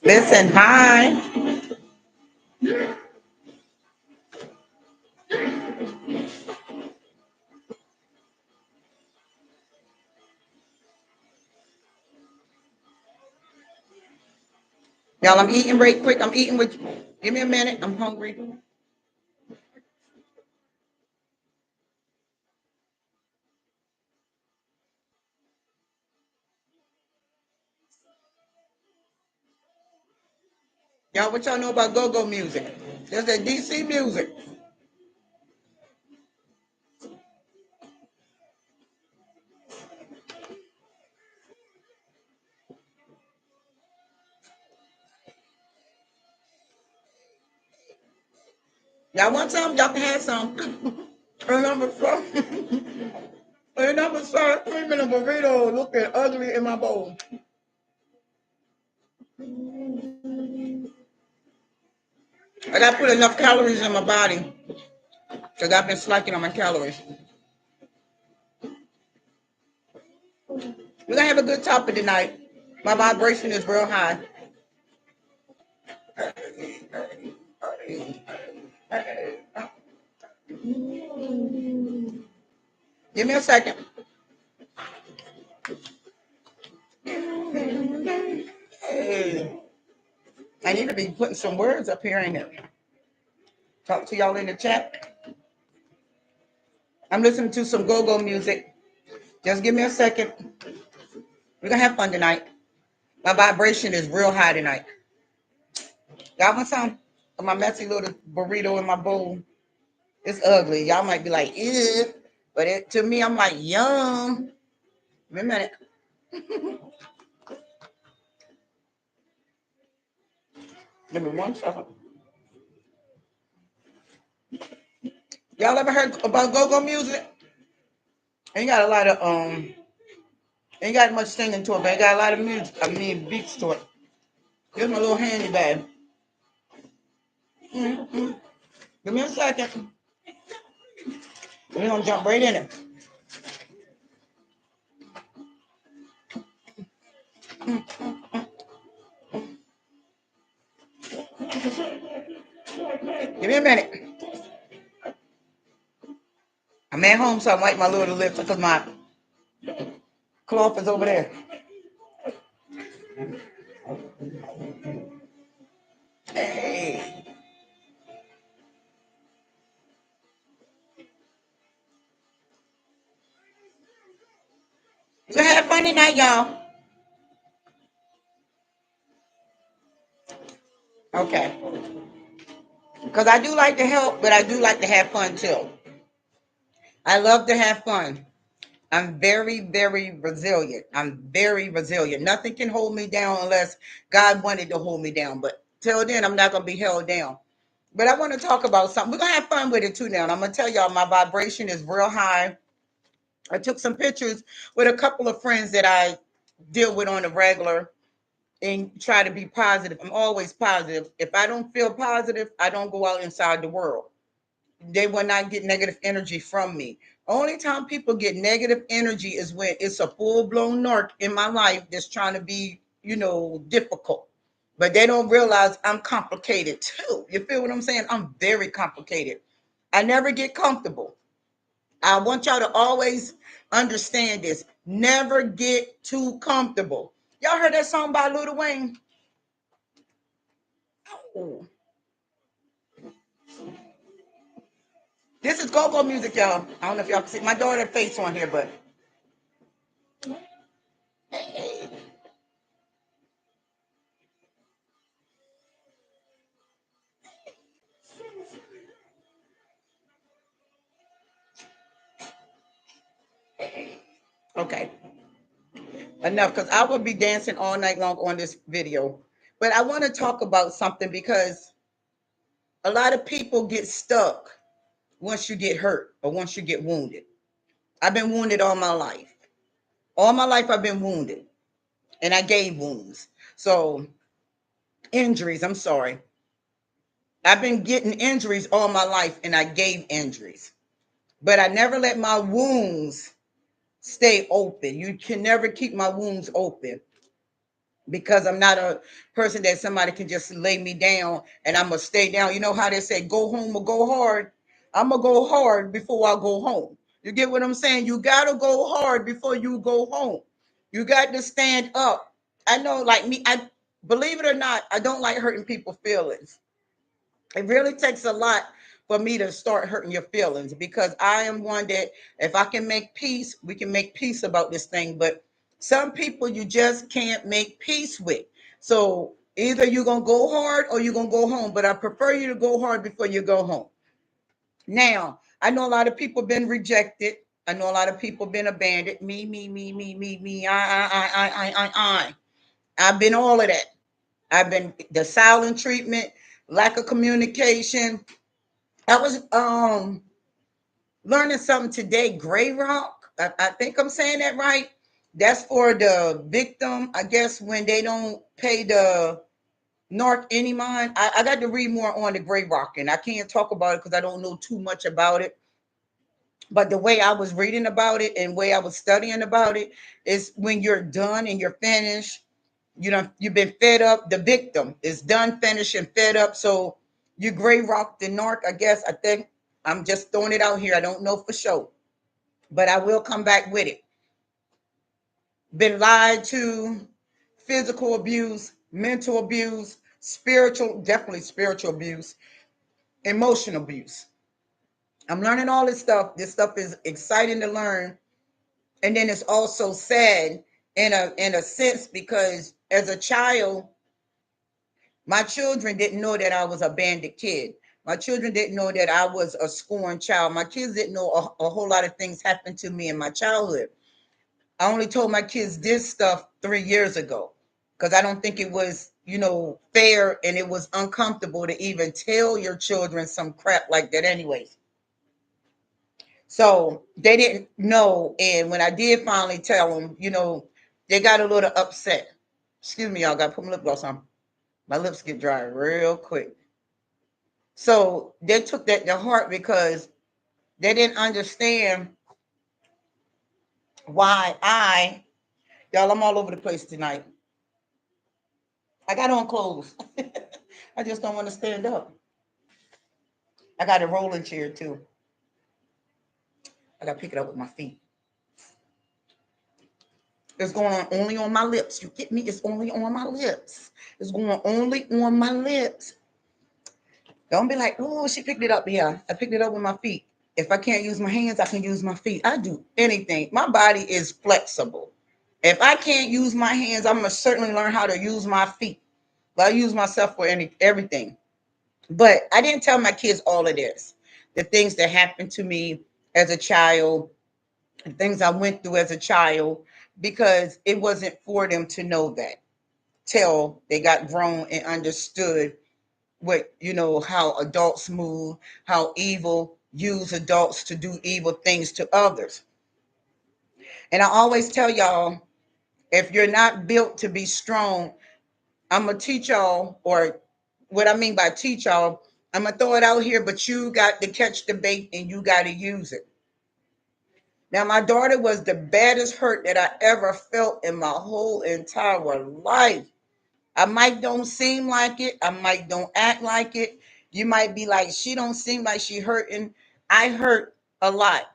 Listen, hi. Y'all, I'm eating right quick. I'm eating with, give me a minute. I'm hungry. Y'all, what y'all know about go-go music? There's that DC music. Y'all want some? Y'all can have some. Remember some? Remember sour cream in a burrito looking ugly in my bowl. I gotta put enough calories in my body because I've been slacking on my calories. We're gonna have a good topic tonight. My vibration is real high. Give me a second. Hey, I need to be putting some words up here in it. Talk to y'all in the chat. I'm listening to some go-go music. Just give me a second. We're gonna have fun tonight. My vibration is real high tonight. Y'all want some of my messy little burrito in my bowl? It's ugly. Y'all might be like, ew. But to me, I'm like, yum. Wait a minute. Give me one second. Y'all ever heard about go-go music? Ain't got a lot of ain't got much singing to it, but ain't got a lot of music. I mean beats to it. Here's my little handy bag. Mm-hmm. Give me a second. We're gonna jump right in it. Give me a minute. I'm at home, so I wipe my little lips because my cloth is over there. Hey. We gonna have fun tonight, y'all. Okay. Because I do like to help, but I do like to have fun too. I love to have fun. I'm very, very resilient. I'm very resilient. Nothing can hold me down unless God wanted to hold me down. But till then, I'm not going to be held down. But I want to talk about something. We're going to have fun with it too now. And I'm going to tell y'all my vibration is real high. I took some pictures with a couple of friends that I deal with on a regular and try to be positive. I'm always positive. If I don't feel positive, I don't go out inside the world. They will not get negative energy from me. Only time people get negative energy is when it's a full-blown narc in my life that's trying to be, difficult. But they don't realize I'm complicated too. You feel what I'm saying? I'm very complicated. I never get comfortable. I want y'all to always understand this. Never get too comfortable. Y'all heard that song by Lil Wayne? Oh, this is go-go music, y'all. I don't know if y'all can see my daughter's face on here, but okay. Enough, because I will be dancing all night long on this video. But I want to talk about something because a lot of people get stuck once you get hurt or once you get wounded. I've been wounded all my life. All my life I've been wounded and I gave wounds. So injuries, I'm sorry. I've been getting injuries all my life and I gave injuries. But I never let my wounds stay open. You can never keep my wounds open. because I'm not a person that somebody can just lay me down and I'm gonna stay down. You know how they say go home or go hard? I'm gonna go hard before I go home. You get what I'm saying? You gotta go hard before you go home. You got to stand up. I know, like me, I believe it or not, I don't like hurting people's feelings. It really takes a lot for me to start hurting your feelings because I am one that if I can make peace, we can make peace about this thing. But some people you just can't make peace with. So either you're gonna go hard or you're gonna go home. But I prefer you to go hard before you go home. Now, I know a lot of people been rejected. I know a lot of people been abandoned. Me. I. I've been all of that. I've been the silent treatment, lack of communication. I was learning something today. Gray rock. I think I'm saying that right. That's for the victim, I guess, when they don't pay the narc any mind. I got to read more on the gray rock, and I can't talk about it because I don't know too much about it. But the way I was reading about it and way I was studying about it is when you're done and you're finished, you've been fed up. The victim is done, finished, and fed up. So you gray rock the narc, I guess. I think I'm just throwing it out here. I don't know for sure, but I will come back with it. Been lied to, physical abuse, mental abuse, spiritual, definitely spiritual abuse, emotional abuse. I'm learning all this stuff. This stuff is exciting to learn. And then it's also sad in a sense because as a child, my children didn't know that I was a bandit kid. My children didn't know that I was a scorned child. My kids didn't know a whole lot of things happened to me in my childhood. I only told my kids this stuff 3 years ago because I don't think it was, fair and it was uncomfortable to even tell your children some crap like that, anyways. So they didn't know. And when I did finally tell them, they got a little upset. Excuse me, y'all got to put my lip gloss on. My lips get dry real quick. So they took that to heart because they didn't understand why y'all, I'm all over the place tonight. I got on clothes. I just don't want to stand up. I got a rolling chair too. I got to pick it up with my feet. It's going on only on my lips. You get me? It's only on my lips. It's going only on my lips. Don't be like, oh, she picked it up. Yeah, I picked it up with my feet. If I can't use my hands, I can use my feet. I do anything. My body is flexible. If I can't use my hands, I'm gonna certainly learn how to use my feet. But I use myself for everything. But I didn't tell my kids all of this. The things that happened to me as a child, the things I went through as a child, because it wasn't for them to know that till they got grown and understood what how adults move, how evil use adults to do evil things to others. And I always tell y'all, if you're not built to be strong, I'm gonna teach y'all, or what I mean by teach y'all, I'm gonna throw it out here, but you got to catch the bait and you got to use it. Now, my daughter was the baddest hurt that I ever felt in my whole entire life. I might don't seem like it. I might don't act like it. You might be like, she don't seem like she hurting. I hurt a lot,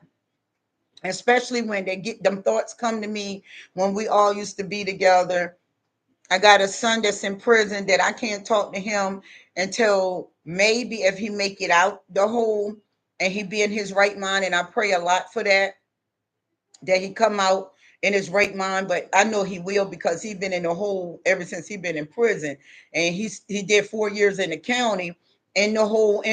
especially when they get them thoughts come to me when we all used to be together. I got a son that's in prison that I can't talk to him until maybe if he make it out the hole and he be in his right mind. And I pray a lot for that he come out in his right mind, but I know he will because he been in the hole ever since he been in prison, and he did 4 years in the county in the hole,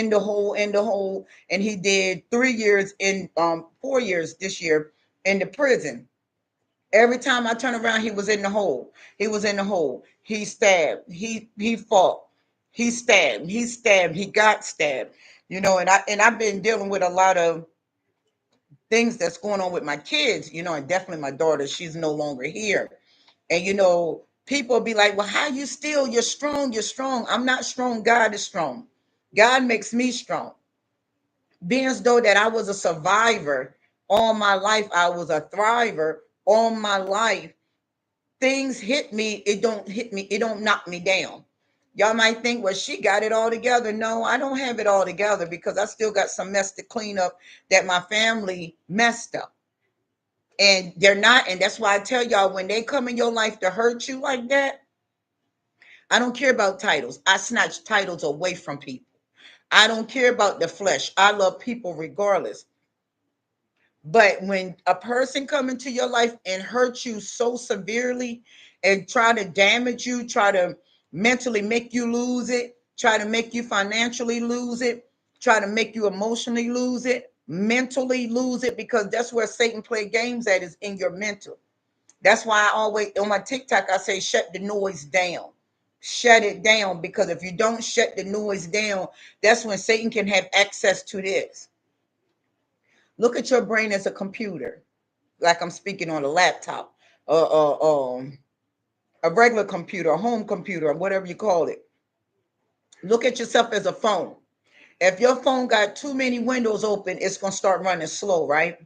and he did 3 years in 4 years this year in the prison. Every time I turn around, he was in the hole. He was in the hole. He stabbed. He fought. He stabbed. He stabbed. He got stabbed. And I've been dealing with a lot of things that's going on with my kids, and definitely my daughter, she's no longer here. And people be like, well, how you're strong, you're strong. I'm not strong, God is strong. God makes me strong. Being as though that I was a survivor all my life, I was a thriver all my life. things hit me, it don't hit me, it don't knock me down. Y'all might think, well, she got it all together. No, I don't have it all together because I still got some mess to clean up that my family messed up. And they're not, and that's why I tell y'all, when they come in your life to hurt you like that, I don't care about titles. I snatch titles away from people. I don't care about the flesh. I love people regardless. But when a person come into your life and hurt you so severely and try to damage you, try to mentally make you lose it, try to make you financially lose it, try to make you emotionally lose it, mentally lose it, because that's where Satan play games at, is in your mental. That's why I always on my TikTok I say shut the noise down. Shut it down, because if you don't shut the noise down, that's when Satan can have access to this. Look at your brain as a computer, like I'm speaking on a laptop, a regular computer, a home computer, or whatever you call it. Look at yourself as a phone. If your phone got too many windows open, it's gonna start running slow, right?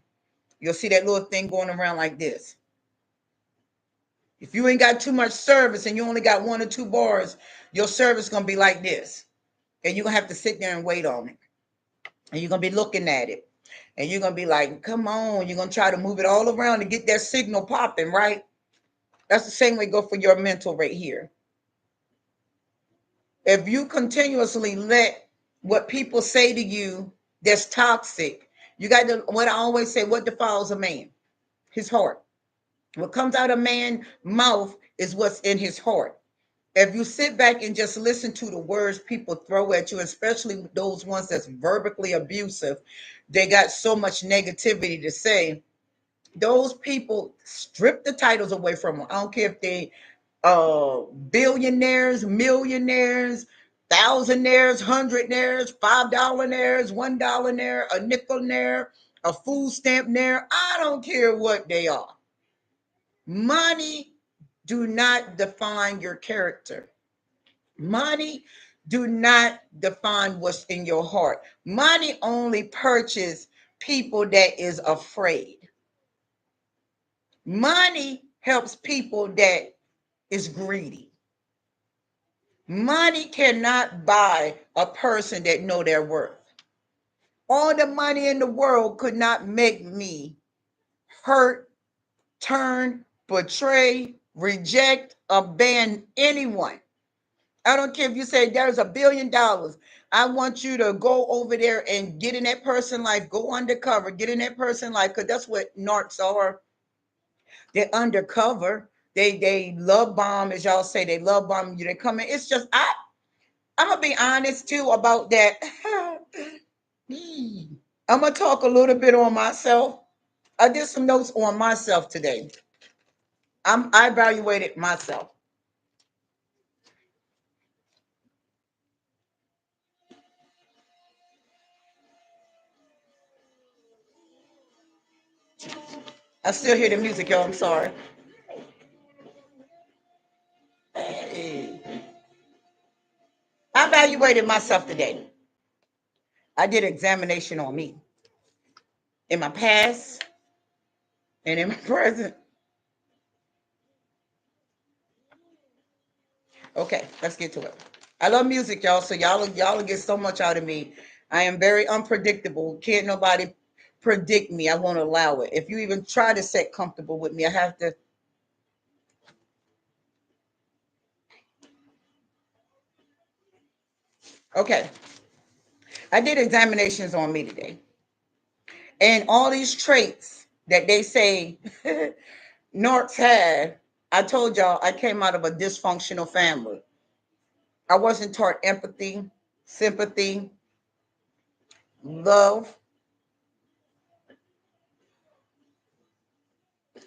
You'll see that little thing going around like this. If you ain't got too much service and you only got one or two bars, your service gonna be like this, and you're gonna have to sit there and wait on it, and you're gonna be looking at it, and you're gonna be like, come on, you're gonna try to move it all around to get that signal popping, right? That's the same way go for your mental right here. If you continuously let what people say to you that's toxic, you got to, what I always say, what defiles a man? His heart. What comes out of man's mouth is what's in his heart. If you sit back and just listen to the words people throw at you, especially those ones that's verbally abusive, they got so much negativity to say. Those people, strip the titles away from them. I don't care if they billionaires, millionaires, thousandaires, hundredaires, $5 $1 a nickel a food stamp nair. I don't care what they are. Money do not define your character. Money do not define what's in your heart. Money only purchase people that is afraid. Money helps people that is greedy. Money cannot buy a person that know their worth. All the money in the world could not make me hurt, turn, betray, reject, abandon anyone. I don't care if you say there's $1 billion. I want you to go over there and get in that person's life, go undercover, get in that person's life, because that's what narcs are. They're undercover. They love bomb, as y'all say, they love bomb you. They come in. It's just I'm gonna be honest too about that. I'm gonna talk a little bit on myself. I did some notes on myself today. I evaluated myself. I still hear the music, y'all. I'm sorry. Hey. I evaluated myself today. I did an examination on me in my past and in my present. Okay, let's get to it. I love music, y'all. So y'all will get so much out of me. I am very unpredictable. Can't nobody predict me. I won't allow it. If you even try to set comfortable with me, I have to. Okay, I did examinations on me today, and all these traits that they say Norks had. I told y'all I came out of a dysfunctional family. I wasn't taught empathy, sympathy, love.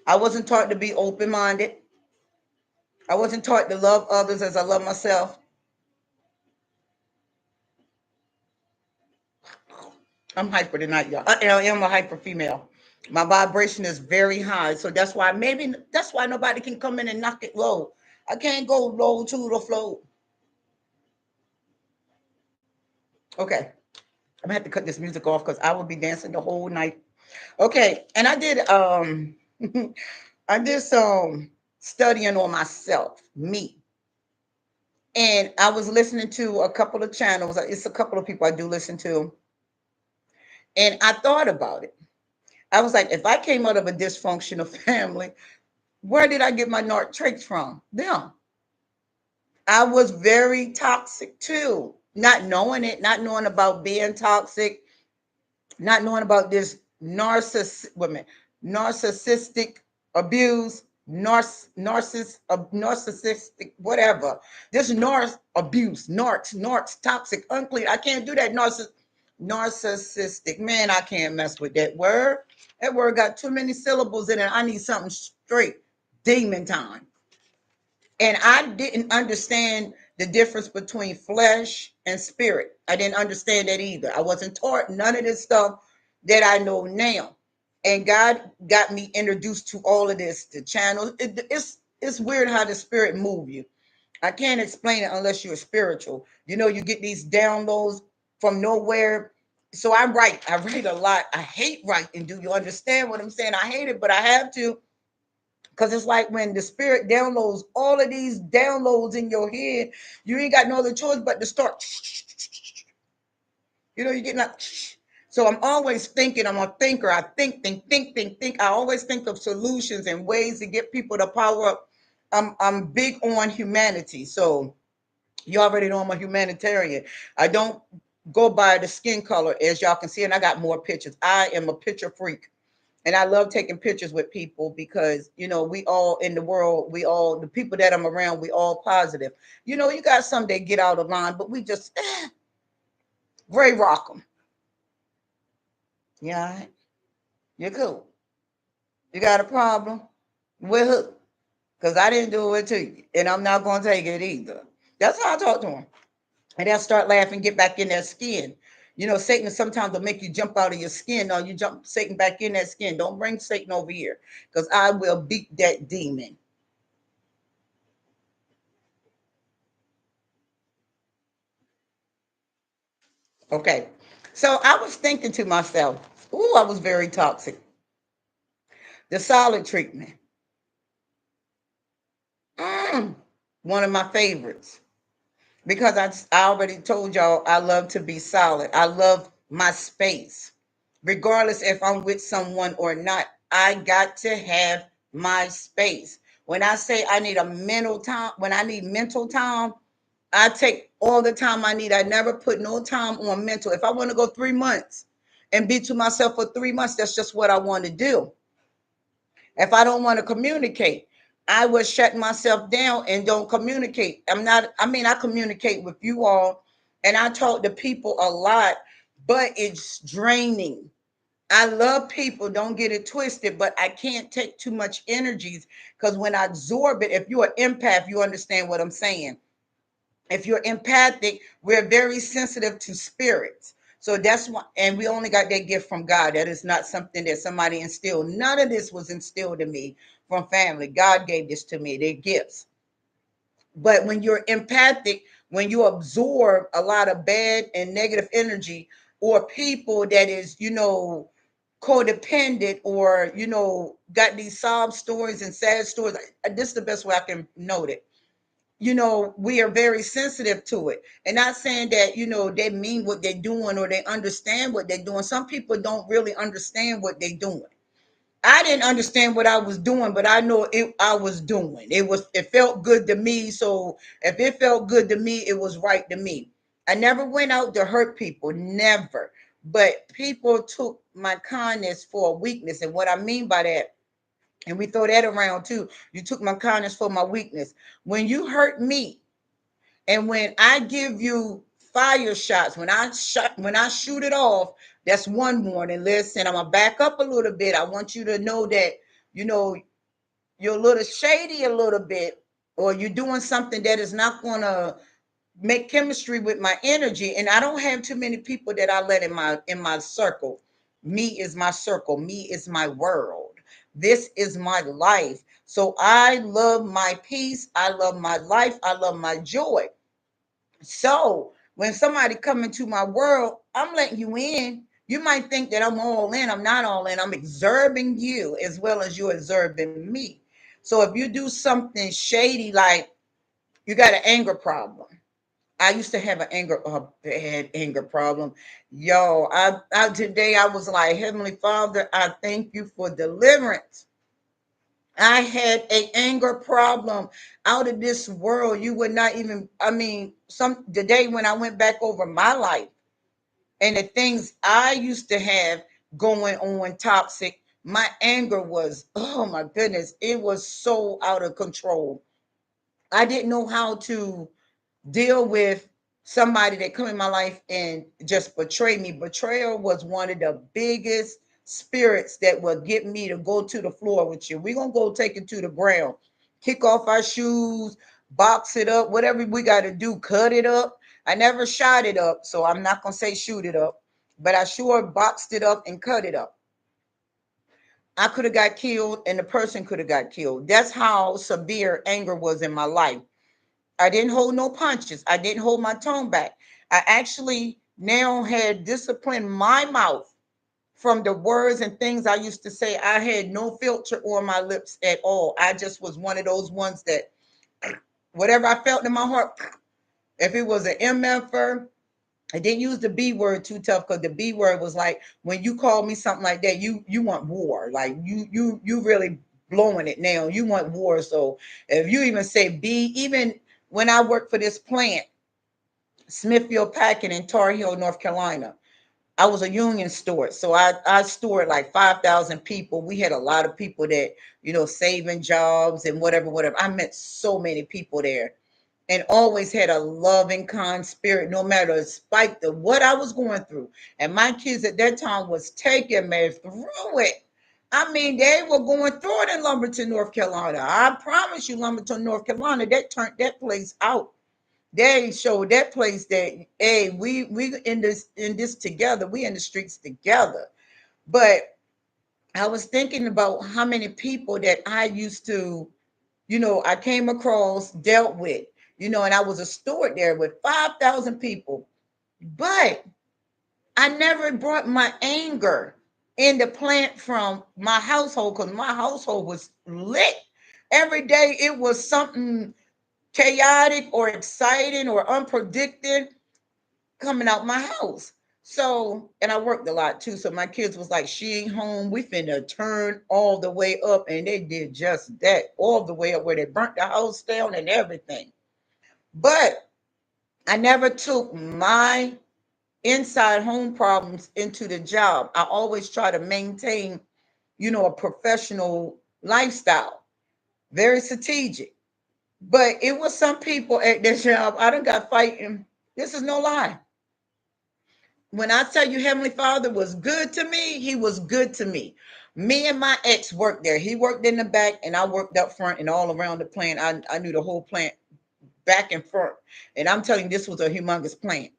I wasn't taught to be open minded. I wasn't taught to love others as I love myself. I'm hyper tonight, y'all. I am a hyper female. My vibration is very high. So that's why, maybe that's why nobody can come in and knock it low. I can't go low to the flow. Okay. I'm gonna have to cut this music off because I will be dancing the whole night. Okay. And I did I did studying on myself, me. And I was listening to a couple of channels. It's a couple of people I do listen to. And I thought about it. I was like, if I came out of a dysfunctional family, where did I get my narc traits from? Them. I was very toxic too. Not knowing it, not knowing about being toxic, not knowing about this narcissistic abuse, narcissistic whatever. This narc abuse, narcs, toxic, unclean. I can't do that. Narcissistic. Man, I can't mess with that word. That word got too many syllables in it. I need something straight. Demon time. And I didn't understand the difference between flesh and spirit. I didn't understand that either. I wasn't taught none of this stuff that I know now. And God got me introduced to all of this, the channel. It's weird how the spirit move you. I can't explain it unless you're spiritual. You know, you get these downloads from nowhere. So I write a lot. I hate writing. Do you understand what I'm saying? I hate it, but I have to, because it's like when the spirit downloads all of these downloads in your head, you ain't got no other choice but to start. You're getting like. So I'm always thinking. I'm a thinker. I think. I always think of solutions and ways to get people to power up. I'm big on humanity. So you already know I'm a humanitarian. I don't go by the skin color, as y'all can see, and I got more pictures. I am a picture freak. And I love taking pictures with people because, we all in the world, the people that I'm around, we all positive. You got some that get out of line, but we just, Ray rock them. Yeah, you're cool. You got a problem? With who? Because I didn't do it to you. And I'm not going to take it either. That's how I talk to them. And they'll start laughing, get back in their skin. Satan sometimes will make you jump out of your skin. No, you jump Satan back in that skin. Don't bring Satan over here because I will beat that demon. Okay. So I was thinking to myself, ooh, I was very toxic. The solid treatment. Mm, one of my favorites. Because I already told y'all I love to be solid. I love my space. Regardless if I'm with someone or not, I got to have my space. When I say I need a mental time, when I need mental time, I take all the time I need. I never put no time on mental. If I want to go 3 months and be to myself for 3 months, that's just what I want to do. If I don't want to communicate, I will shut myself down and don't communicate. I communicate with you all and I talk to people a lot, but it's draining. I love people, don't get it twisted, but I can't take too much energies because when I absorb it, if you're an empath, you understand what I'm saying. If you're empathic, we're very sensitive to spirits. So that's why, and we only got that gift from God. That is not something that somebody instilled. None of this was instilled in me from family. God gave this to me. They're gifts. But when you're empathic, when you absorb a lot of bad and negative energy, or people that is, codependent, or got these sob stories and sad stories. This is the best way I can note it. We are very sensitive to it. And not saying that, they mean what they're doing or they understand what they're doing. Some people don't really understand what they're doing. I didn't understand what I was doing, but I know I was doing. It felt good to me. So if it felt good to me, it was right to me. I never went out to hurt people, never. But people took my kindness for a weakness. And what I mean by that, and we throw that around too. You took my kindness for my weakness. When you hurt me, and when I give you fire shots, when I shoot it off, that's one warning. Listen, I'm gonna back up a little bit. I want you to know that you know you're a little shady a little bit, or you're doing something that is not gonna make chemistry with my energy. And I don't have too many people that I let in my circle. Me is my circle. Me is my world. This is my life. So I love my peace. I love my life. I love my joy. So when somebody come into my world, I'm letting you in. You might think that I'm all in. I'm not all in. I'm observing you as well as you're observing me. So if you do something shady, like you got an anger problem. I used to have a bad anger problem. Yo, I today I was like, Heavenly Father, I thank you for deliverance. I had a anger problem out of this world. You would not even, I mean, some the day when I went back over my life and the things I used to have going on toxic, my anger was, oh my goodness, it was so out of control. I didn't know how to deal with somebody that come in my life and just betray me. Betrayal was one of the biggest spirits that would get me to go to the floor with you. We're gonna go take it to the ground, kick off our shoes, box it up, whatever we got to do, cut it up. I never shot it up, so I'm not gonna say shoot it up, but I sure boxed it up and cut it up. I could have got killed and the person could have got killed. That's how severe anger was in my life. I didn't hold no punches. I didn't hold my tone back. I actually now had disciplined my mouth from the words and things I used to say. I had no filter on my lips at all. I just was one of those ones that whatever I felt in my heart, if it was an MFer, I didn't use the B word too tough because the B word was like when you call me something like that, you want war. Like you really blowing it now. You want war. So if you even say B, even when I worked for this plant, Smithfield Packing in Tar Heel, North Carolina. I was a union steward, so I stored like 5,000 people. We had a lot of people that saving jobs and whatever, whatever. I met so many people there, and always had a loving, kind spirit, no matter despite the what I was going through. And my kids at that time was taking me through it. I mean, they were going through it in Lumberton, North Carolina. I promise you, Lumberton, North Carolina, that turned that place out. They showed that place that hey, we in this together. We in the streets together. But I was thinking about how many people that I used to, I came across, dealt with, and I was a steward there with 5,000 people. But I never brought my anger in the plant from my household because my household was lit. Every day it was something chaotic or exciting or unpredicted coming out my house. So, and I worked a lot too. So my kids was like, she ain't home. We finna turn all the way up. And they did just that, all the way up where they burnt the house down and everything. But I never took my inside home problems into the job. I always try to maintain, a professional lifestyle, very strategic. But it was some people at this job, I done got fighting. This is no lie. When I tell you Heavenly Father was good to me, he was good to me. Me and my ex worked there. He worked in the back and I worked up front and all around the plant. I knew the whole plant back and front. And I'm telling you, this was a humongous plant.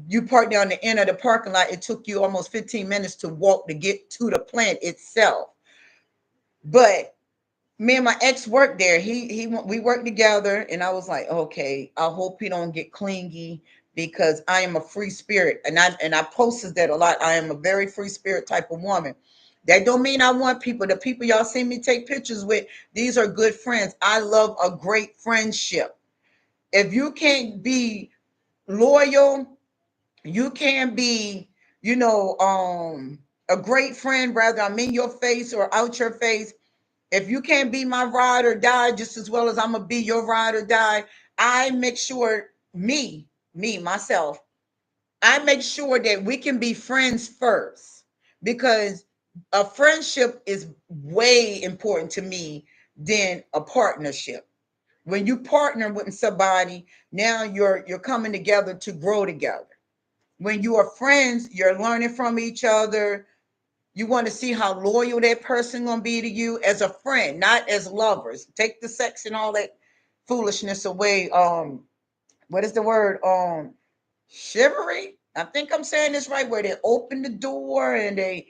You parked down the end of the parking lot. It took you almost 15 minutes to walk to get to the plant itself. But me and my ex worked there. We worked together, and I was like, okay, I hope he don't get clingy because I am a free spirit, and I posted that a lot. I am a very free spirit type of woman. That don't mean I want people. The people y'all see me take pictures with, these are good friends. I love a great friendship. If you can't be loyal, you can be, a great friend, rather I'm in your face or out your face. If you can't be my ride or die just as well as I'm gonna be your ride or die, I make sure myself, I make sure that we can be friends first because a friendship is way important to me than a partnership. When you partner with somebody, now you're coming together to grow together. When you are friends, you're learning from each other. You want to see how loyal that person gonna be to you as a friend, not as lovers. Take the sex and all that foolishness away. What is the word? Chivalry. I think I'm saying this right. Where they open the door and they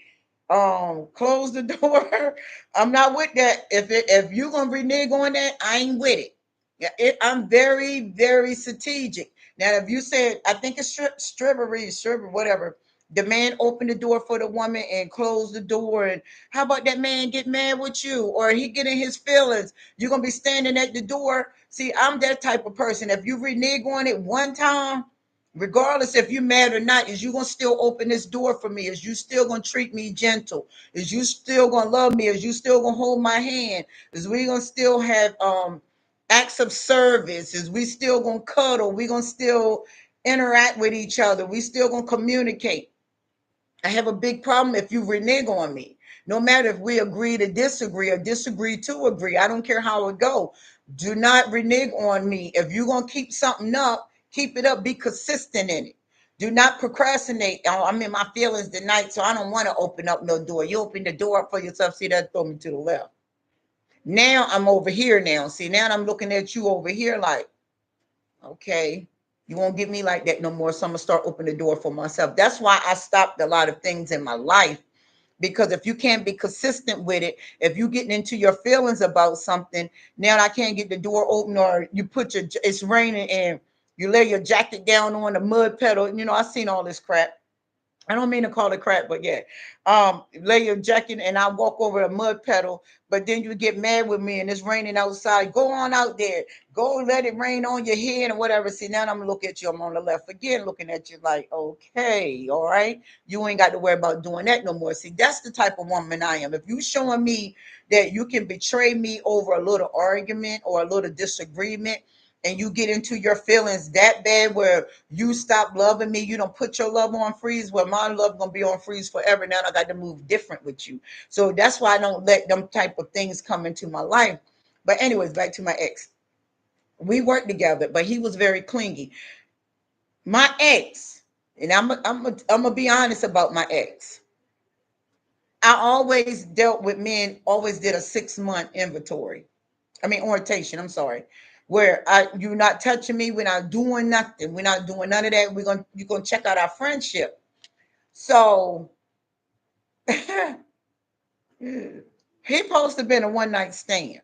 close the door. I'm not with that. If you gonna renege on that, I ain't with it. Yeah, I'm very very strategic. Now, if you said, I think it's chivalry, whatever, The man open the door for the woman and close the door. And how about that man get mad with you or he get in his feelings? You're gonna be standing at the door. See, I'm that type of person. If you renege on it one time, regardless if you're mad or not, is you gonna still open this door for me? Is you still gonna treat me gentle? Is you still gonna love me? Is you still gonna hold my hand? Is we gonna still have acts of service? Is we still gonna cuddle? We gonna still interact with each other? We still gonna communicate? I have a big problem if you renege on me. No matter if we agree to disagree or disagree to agree, I don't care how it go. Do not renege on me. If you're gonna keep something up, keep it up. Be consistent in it. Do not procrastinate. Oh, I'm in my feelings tonight, so I don't want to open up no door. You open the door up for yourself. See, that throw me to the left. Now I'm over here now. See, now I'm looking at you over here like, okay, you won't get me like that no more. So I'm gonna start opening the door for myself. That's why I stopped a lot of things in my life. Because if you can't be consistent with it, if you getting into your feelings about something, now I can't get the door open, or you put your it's raining and you lay your jacket down on the mud pedal. You know, I've seen all this crap. I don't mean to call it crap, but yeah. Lay your jacket and I walk over a mud pedal, but then you get mad with me and it's raining outside. Go on out there. Go let it rain on your head and whatever. See, now I'm gonna look at you. I'm on the left again, looking at you like, okay, all right. You ain't got to worry about doing that no more. See, that's the type of woman I am. If you showing me that you can betray me over a little argument or a little disagreement, and you get into your feelings that bad where you stop loving me, you don't put your love on freeze, well, my love gonna be on freeze forever. Now I got to move different with you. So that's why I don't let them type of things come into my life. But anyways, back to my ex. We worked together, but he was very clingy. My ex, and I'm gonna be honest about my ex. I always dealt with men, always did a 6 month inventory. I mean orientation, I'm sorry. Where you're not touching me, we're not doing nothing. We're not doing none of that. You're gonna check out our friendship. So he supposed to been a one night stand.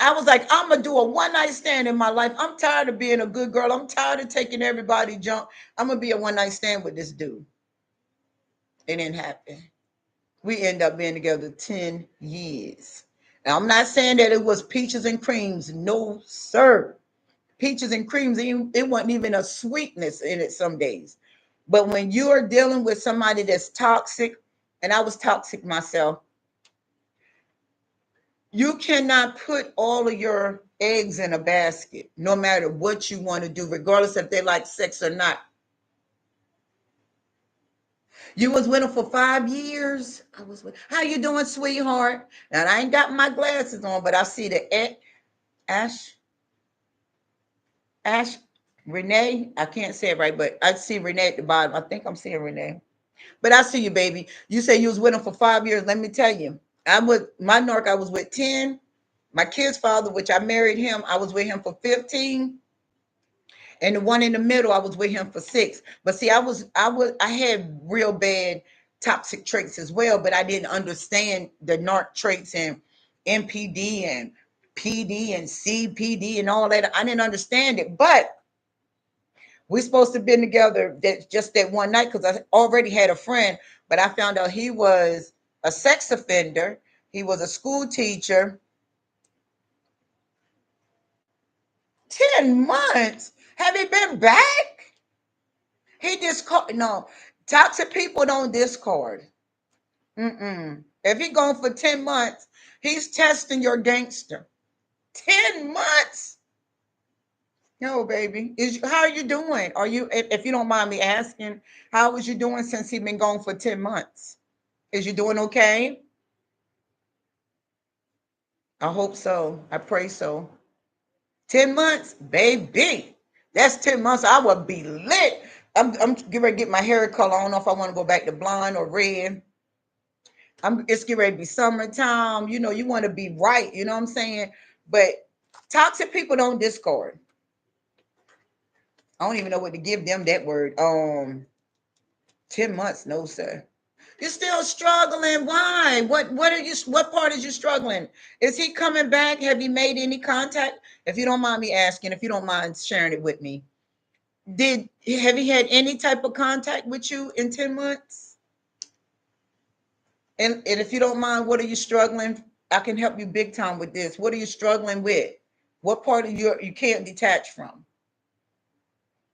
I was like, I'm gonna do a one night stand in my life. I'm tired of being a good girl. I'm tired of taking everybody junk. I'm gonna be a one night stand with this dude. It didn't happen. We end up being together 10 years. Now I'm not saying that it was peaches and creams. No, sir. Peaches and creams, it wasn't even a sweetness in it some days. But when you are dealing with somebody that's toxic, and I was toxic myself, you cannot put all of your eggs in a basket, no matter what you want to do, regardless if they like sex or not. You was with him for 5 years. I was with. How you doing, sweetheart? And I ain't got my glasses on, but I see the Ash, Ash, Renee. I can't say it right, but I see Renee at the bottom. I think I'm seeing Renee. But I see you, baby. You say you was with him for 5 years. Let me tell you, I'm with my narc. I was with 10. My kid's father, which I married him, I was with him for 15. And the one in the middle, I was with him for 6. But see, I had real bad toxic traits as well, but I didn't understand the narc traits and MPD and PD and CPD and all that. I didn't understand it, but we supposed to have been together that one night because I already had a friend, but I found out he was a sex offender. He was a school teacher. 10 months. Have he been back? He discard. No, toxic people don't discard. Mm-mm. If he gone for 10 months, he's testing your gangster. 10 months. No, baby. How are you doing? Are you, if you don't mind me asking, how was you doing since he been gone for 10 months? Is you doing okay? I hope so. I pray so. 10 months, baby. That's 10 months. I would be lit. I'm getting ready to get my hair color. I don't know if I want to go back to blonde or red. It's getting ready to be summertime. You know, you want to be right. You know what I'm saying? But toxic people don't discard. I don't even know what to give them that word. 10 months, no, sir. You're still struggling. Why? What are you what part is you struggling? Is he coming back? Have you made any contact? If you don't mind me asking, if you don't mind sharing it with me. Have he had any type of contact with you in 10 months? And if you don't mind, what are you struggling? I can help you big time with this. What are you struggling with? What part of you can't detach from?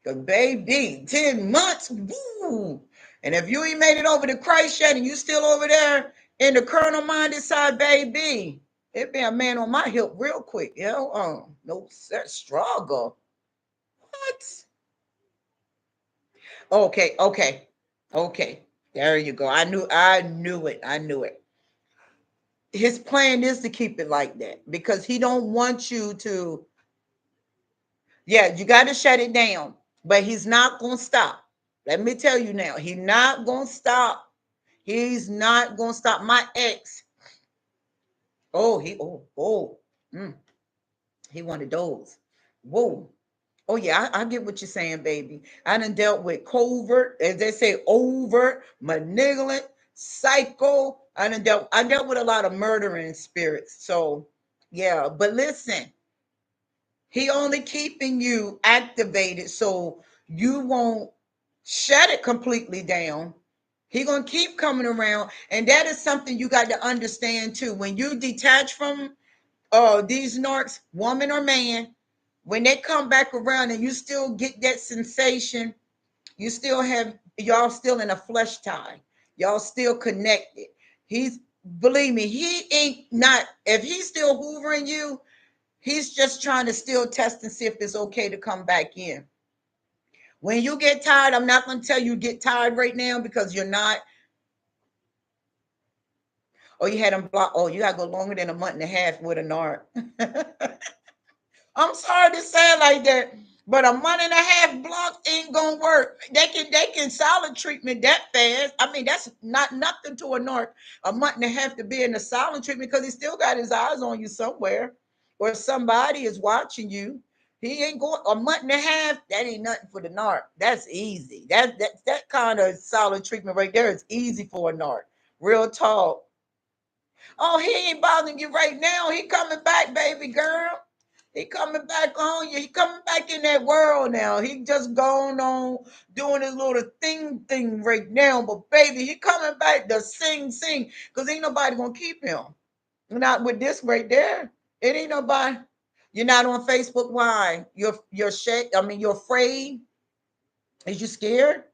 Because baby, 10 months, woo. And if you ain't made it over to Christ yet and you still over there in the carnal minded side, baby, it be a man on my hip real quick. No that struggle. What? Okay. There you go. I knew it. I knew it. His plan is to keep it like that because he don't want you to. Yeah, you got to shut it down, but he's not gonna stop. Let me tell you now, he's not gonna stop. He's not gonna stop. My ex. Mm, he wanted those. Whoa. Oh yeah, I get what you're saying, baby. I done dealt with covert, as they say, overt, malignant, psycho. I dealt with a lot of murdering spirits. So yeah, but listen, he only keeping you activated so you won't shut it completely down. He gonna keep coming around, and that is something you got to understand too. When you detach from these narcs, woman or man, when they come back around and you still get that sensation, you still have y'all still in a flesh tie. Y'all still connected. He's believe me, he ain't not if he's still hoovering you, he's just trying to still test and see if it's okay to come back in. When you get tired, I'm not going to tell you get tired right now because you're not. Oh, you had them block. Oh, you got to go longer than a month and a half with a NARC. I'm sorry to say it like that, but a month and a half block ain't gonna work. They can silent treatment that fast. I mean, that's not nothing to a narc. A month and a half to be in the silent treatment because he still got his eyes on you somewhere, or somebody is watching you. He ain't going a month and a half. That ain't nothing for the narc. That's easy. That kind of silent treatment right there is easy for a narc. Real talk. Oh, he ain't bothering you right now. He coming back, baby girl. He coming back on you. He coming back in that world now. He just going on doing his little thing right now. But baby, he coming back to sing. Because ain't nobody gonna keep him. Not with this right there. It ain't nobody. You're not on Facebook. Why? You're shake. I mean, you're afraid. Is you scared?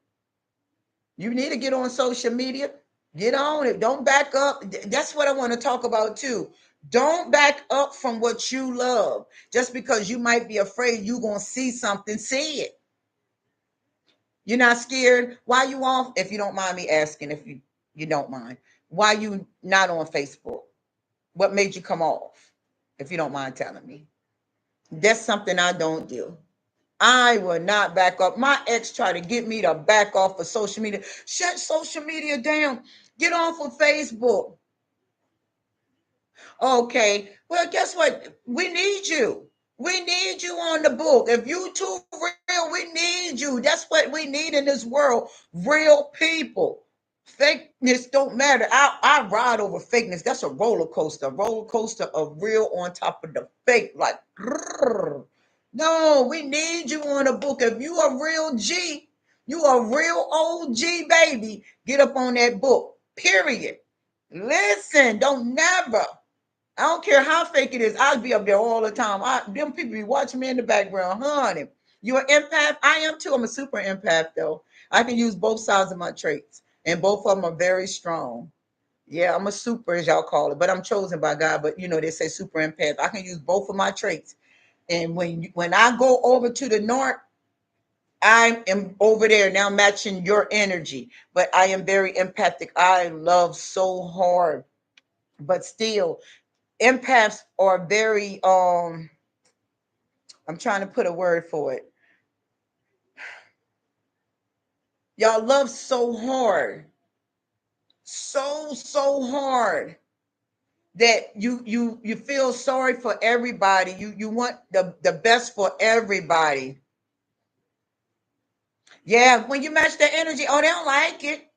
You need to get on social media. Get on it. Don't back up. That's what I want to talk about too. Don't back up from what you love. Just because you might be afraid you're going to see something, see it. You're not scared. Why you off? If you don't mind me asking, if you don't mind. Why you not on Facebook? What made you come off? If you don't mind telling me. That's something I don't do. I will not back up. My ex tried to get me to back off of social media. Shut social media down. Get off of Facebook. Okay. Well, guess what? We need you. We need you on the book. If you too real, we need you. That's what we need in this world. Real people. Fakeness don't matter. I ride over fakeness. That's a roller coaster. A roller coaster of real on top of the fake. Like, grrr. No, we need you on the book. If you a real G, you a real OG baby, get up on that book. Period. Listen, don't never. I don't care how fake it is. I'll be up there all the time. Them people be watching me in the background, honey. You an empath? I am too. I'm a super empath though. I can use both sides of my traits, and both of them are very strong. Yeah, I'm a super, as y'all call it, but I'm chosen by God. But they say super empath. I can use both of my traits, and when I go over to the north, I am over there now matching your energy. But I am very empathic. I love so hard, but still empaths are very I'm trying to put a word for it. Y'all love so hard, so hard that you feel sorry for everybody. You want the best for everybody. Yeah, when you match their energy, oh, they don't like it.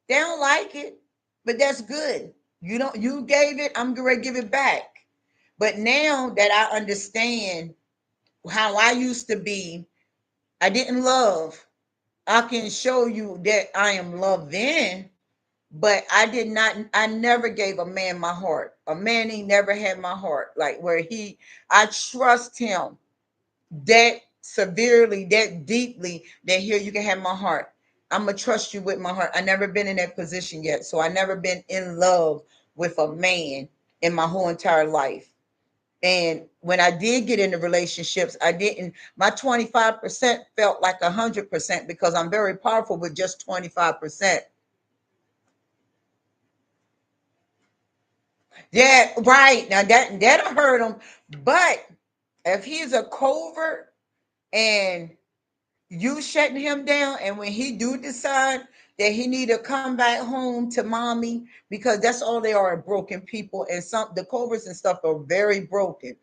They don't like it. But that's good. You gave it, I'm gonna give it back. But now that I understand how I used to be, I didn't love. I can show you that I am loving, but I did not. I never gave a man my heart. A man, he never had my heart. Like where I trust him that severely, that deeply, that here you can have my heart. I'm gonna trust you with my heart. I never been in that position yet, so I never been in love with a man in my whole entire life. And when I did get into relationships, I didn't. My 25% felt like 100% because I'm very powerful with just 25%. Yeah, right. Now that'll hurt him. But if he's a covert and you shutting him down, and when he do decide that he need to come back home to mommy, because that's all they are, broken people, and some the coverts and stuff are very broken.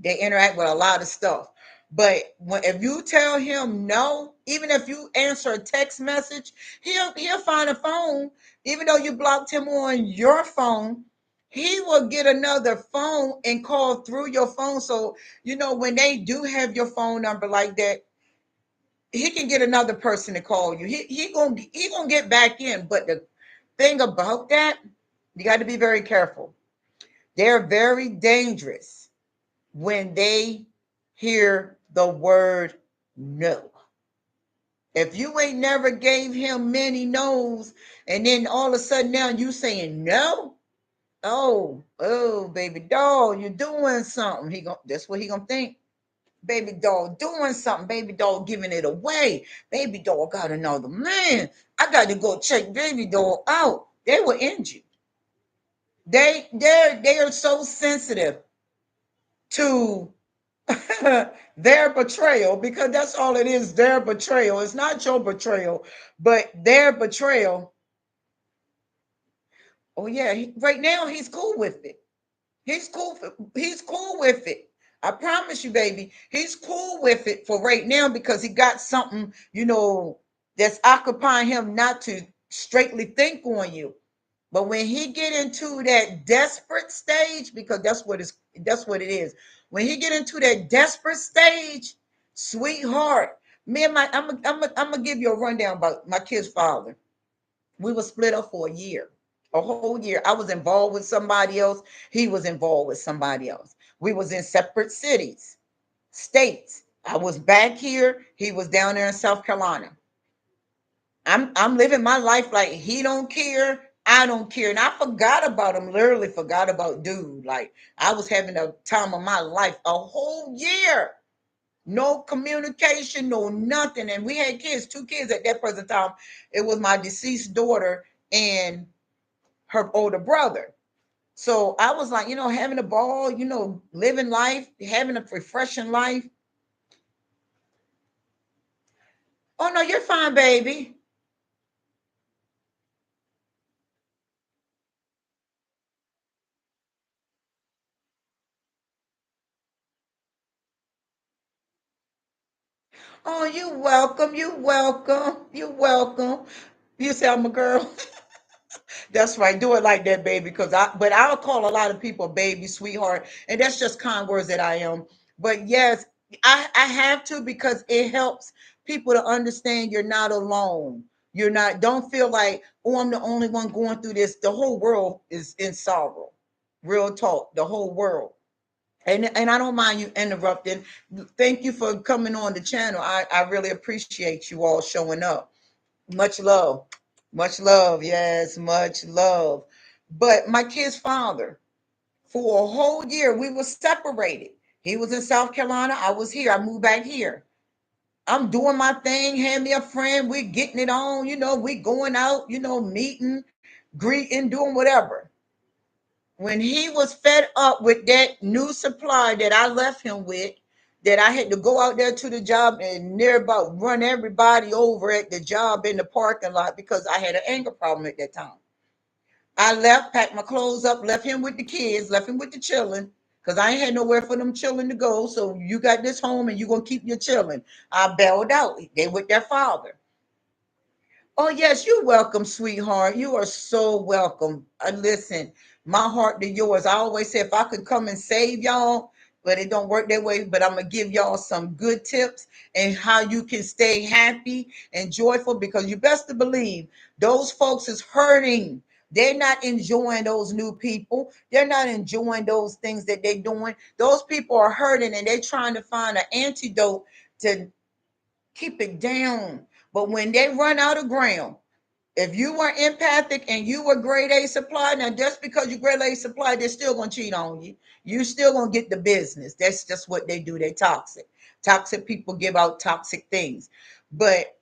They interact with a lot of stuff. But if you tell him no, even if you answer a text message, he'll find a phone. Even though you blocked him on your phone, he will get another phone and call through your phone. So when they do have your phone number like that, he can get another person to call you. He gonna get back in. But the thing about that, you got to be very careful. They're very dangerous when they hear the word no. If you ain't never gave him many no's, and then all of a sudden now you saying no, oh, baby doll, you're doing something. That's what he gonna think. Baby doll doing something. Baby doll giving it away. Baby doll got another man. I got to go check baby doll out. They will end you. They are so sensitive to their betrayal, because that's all it is, their betrayal. It's not your betrayal, but their betrayal. Oh yeah, right now he's cool with it. He's cool with it. I promise you, baby, he's cool with it for right now because he got something, that's occupying him not to straightly think on you. But when he get into that desperate stage, because that's what it is. When he get into that desperate stage, sweetheart, me and I'm gonna give you a rundown about my kid's father. We were split up for a whole year. I was involved with somebody else. He was involved with somebody else. We was in separate cities, states. I was back here. He was down there in South Carolina. I'm living my life like he don't care. I don't care. And I forgot about him, literally forgot about dude. Like I was having a time of my life a whole year. No communication, no nothing. And we had kids, two kids at that present time. It was my deceased daughter and her older brother. So I was like, having a ball, living life, having a refreshing life. Oh no, you're fine, baby. Oh, you welcome. You welcome. You welcome. You say I'm a girl. That's right. Do it like that, baby. But I'll call a lot of people baby, sweetheart, and that's just kind words that I am. But yes, I have to, because it helps people to understand you're not alone. You're not. Don't feel like, oh, I'm the only one going through this. The whole world is in sorrow. Real talk. The whole world. And I don't mind you interrupting. Thank you for coming on the channel. I really appreciate you all showing up. Much love. Much love. Yes, much love. But my kid's father, for a whole year, we were separated. He was in South Carolina. I was here. I moved back here. I'm doing my thing. Hand me a friend. We're getting it on. We going out, meeting, greeting, doing whatever. When he was fed up with that new supply that I left him with, that I had to go out there to the job and near about run everybody over at the job in the parking lot because I had an anger problem at that time. I left, packed my clothes up, left him with the kids, left him with the children, because I ain't had nowhere for them children to go. So you got this home and you're going to keep your children. I bailed out. They with their father. Oh, yes, you're welcome, sweetheart. You are so welcome. Listen, my heart to yours. I always say if I could come and save y'all, but it don't work that way. But I'm gonna give y'all some good tips and how you can stay happy and joyful, because you best to believe those folks is hurting. They're not enjoying those new people. They're not enjoying those things that they're doing. Those people are hurting and they're trying to find an antidote to keep it down. But when they run out of ground, if you were empathic and you were grade A supply, now just because you grade A supply, they're still gonna cheat on you. You still gonna get the business. That's just what they do. They toxic. Toxic people give out toxic things. But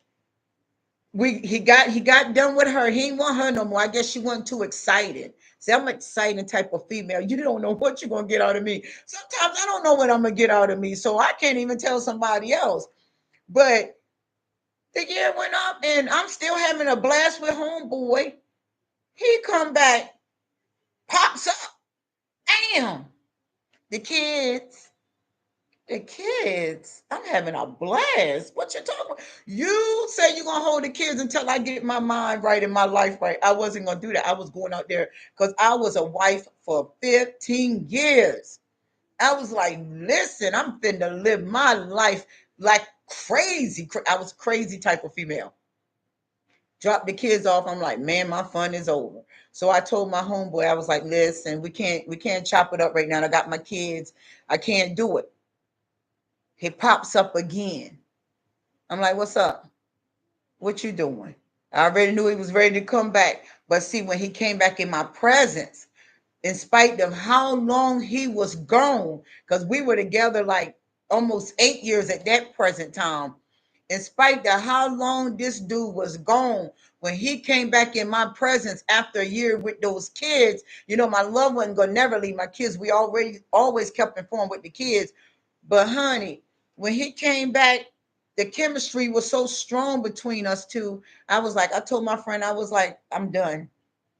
he got done with her. He didn't want her no more. I guess she wasn't too excited. See, I'm an exciting type of female. You don't know what you're gonna get out of me. Sometimes I don't know what I'm gonna get out of me, so I can't even tell somebody else. But the year went up, and I'm still having a blast with homeboy. He come back, pops up. Damn, the kids, the kids. I'm having a blast. What you talking about? You say you're gonna hold the kids until I get my mind right and my life right. I wasn't gonna do that. I was going out there because I was a wife for 15 years. I was like, listen, I'm finna live my life like crazy. I was crazy type of female. Drop the kids off. I'm like, man, my fun is over. So I told my homeboy, I was like, listen, we can't chop it up right now. I got my kids. I can't do it. He pops up again. I'm like, what's up? What you doing? I already knew he was ready to come back. But see, when he came back in my presence, in spite of how long he was gone, because we were together like almost 8 years at that present time. In spite of how long this dude was gone, when he came back in my presence after a year with those kids, my love wasn't gonna never leave my kids. We already always kept informed with the kids. But honey, when he came back, the chemistry was so strong between us two. I told my friend, I was like, I'm done.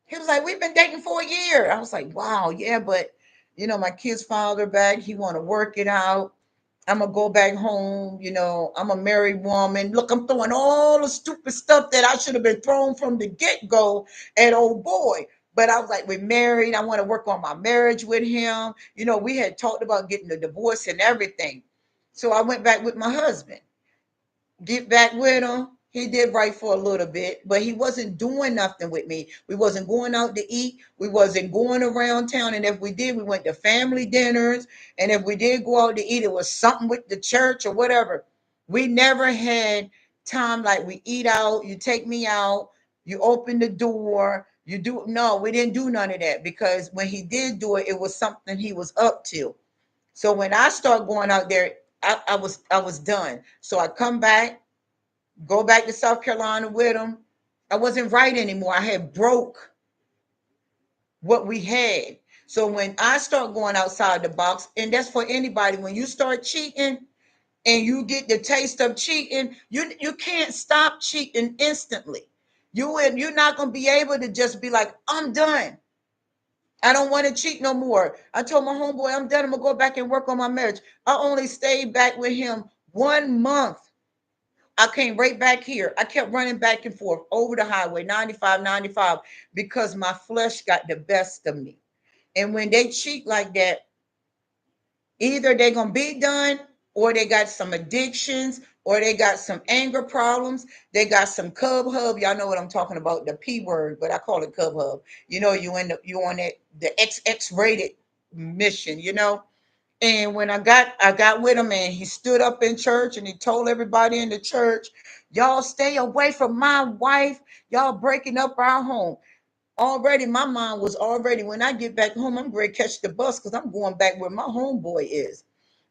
He was like, we've been dating for a year. I was like, wow, yeah, but my kid's father back. He want to work it out. I'm gonna go back home. I'm a married woman. Look, I'm throwing all the stupid stuff that I should have been thrown from the get go at old boy. But I was like, we're married. I want to work on my marriage with him. We had talked about getting a divorce and everything. So I went back with my husband, get back with him. He did right for a little bit, but he wasn't doing nothing with me. We wasn't going out to eat. We wasn't going around town. And if we did, we went to family dinners. And if we did go out to eat, it was something with the church or whatever. We never had time like we eat out, you take me out, you open the door, you do. No, we didn't do none of that, because when he did do it, it was something he was up to. So when I start going out there, I was done. So I come back, go back to South Carolina with him. I wasn't right anymore. I had broke what we had. So when I start going outside the box, and that's for anybody, when you start cheating and you get the taste of cheating, you can't stop cheating instantly. You're not gonna be able to just be like, I'm done. I don't want to cheat no more. I told my homeboy, I'm done. I'm gonna go back and work on my marriage. I only stayed back with him 1 month. I came right back here. I kept running back and forth over the highway, 95, 95, because my flesh got the best of me. And when they cheat like that, either they're going to be done, or they got some addictions, or they got some anger problems. They got some cub hub. Y'all know what I'm talking about, the P word, but I call it cub hub. You on that the XX rated mission. And when I got with him, and he stood up in church and he told everybody in the church, y'all stay away from my wife. Y'all breaking up our home. Already my mind was already, when I get back home, I'm going to catch the bus because I'm going back where my homeboy is.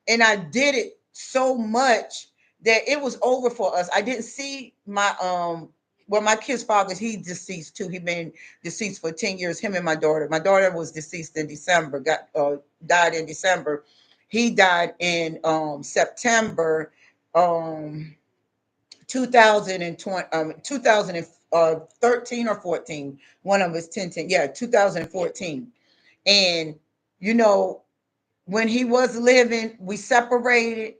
And I did it so much that it was over for us. I didn't see my kid's father, he's deceased too. He been deceased for 10 years, him and my daughter. My daughter was deceased in December, died in December. He died in September, 2020, 2013 or 14. One of us 10, yeah, 2014. And you know, when he was living, we separated.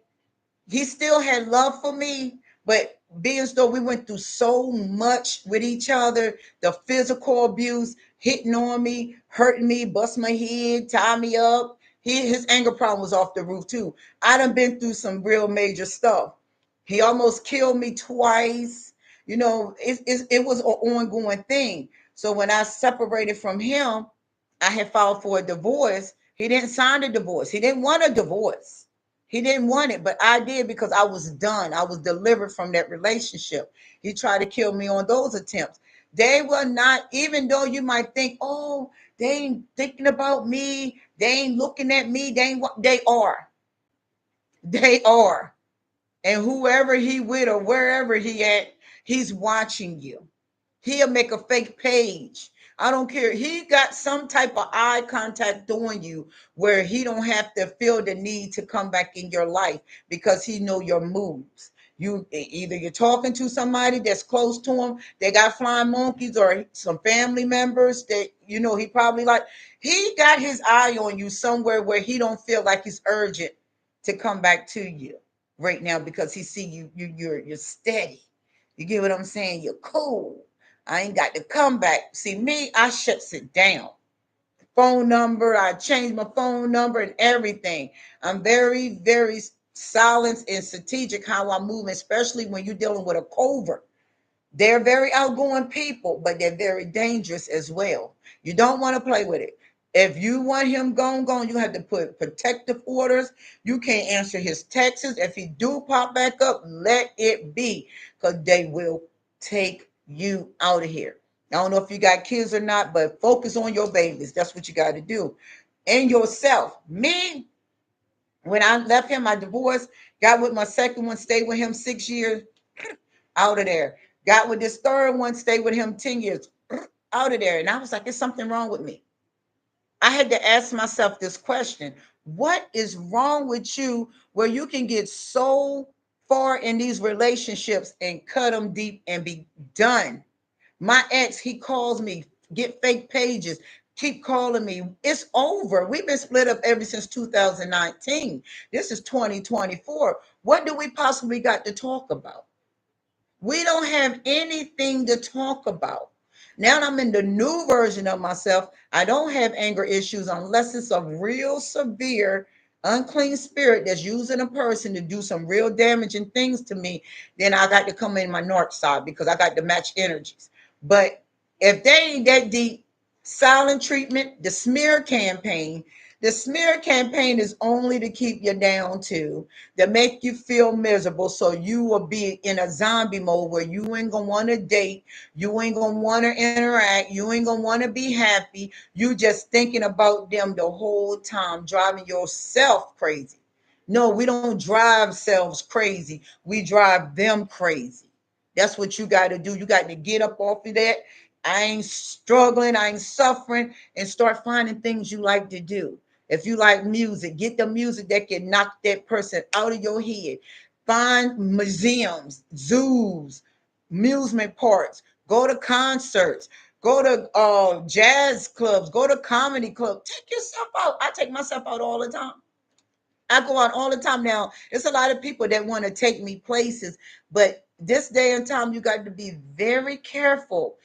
He still had love for me, but being as though we went through so much with each other, the physical abuse, hitting on me, hurting me, bust my head, tie me up. His anger problem was off the roof too. I done been through some real major stuff. He almost killed me twice. It was an ongoing thing. So when I separated from him, I had filed for a divorce. He didn't sign the divorce. He didn't want a divorce. He didn't want it, but I did because I was done. I was delivered from that relationship. He tried to kill me on those attempts. They were not, even though you might think, oh, they ain't thinking about me. They ain't looking at me. They are. They are. And whoever he with or wherever he at, he's watching you. He'll make a fake page. I don't care. He got some type of eye contact on you where he don't have to feel the need to come back in your life because he know your moves. Either you're talking to somebody that's close to him, they got flying monkeys, or some family members that he probably like. He got his eye on you somewhere where he don't feel like it's urgent to come back to you right now because he see you're steady. You get what I'm saying? You're cool. I ain't got to come back. See me, I shuts it down. Phone number, I changed my phone number and everything. I'm very, very silent and strategic how I move, especially when you're dealing with a covert. They're very outgoing people, but they're very dangerous as well. You don't want to play with it. If you want him gone, you have to put protective orders. You can't answer his texts. If he do pop back up, let it be, because they will take you out of here. I don't know if you got kids or not, but focus on your babies. That's what you got to do. And yourself. Me, when I left him, I divorced, got with my second one, stayed with him 6 years, out of there. Got with this third one, stayed with him 10 years, out of there. And I was like, there's something wrong with me. I had to ask myself this question: what is wrong with you where you can get so far in these relationships and cut them deep and be done? My ex, he calls me, get fake pages, keep calling me. It's over. We've been split up ever since 2019. This is 2024. What do we possibly got to talk about? We don't have anything to talk about. Now I'm in the new version of myself. I don't have anger issues unless it's a real severe unclean spirit that's using a person to do some real damaging things to me. Then I got to come in my north side because I got to match energies. But if they ain't that deep, silent treatment, the smear campaign is only to keep you down to make you feel miserable, so you will be in a zombie mode where you ain't gonna want to date, you ain't gonna want to interact, you ain't gonna want to be happy. You just thinking about them the whole time, driving yourself crazy. No, we don't drive selves crazy, we drive them crazy. That's what you got to do. You got to get up off of that. I ain't struggling, I ain't suffering, and start finding things you like to do. If you like music, get the music that can knock that person out of your head. Find museums, zoos, amusement parks, go to concerts, go to jazz clubs, go to comedy clubs. Take yourself out. I take myself out all the time. I go out all the time now. There's a lot of people that want to take me places, but this day and time, you got to be very careful.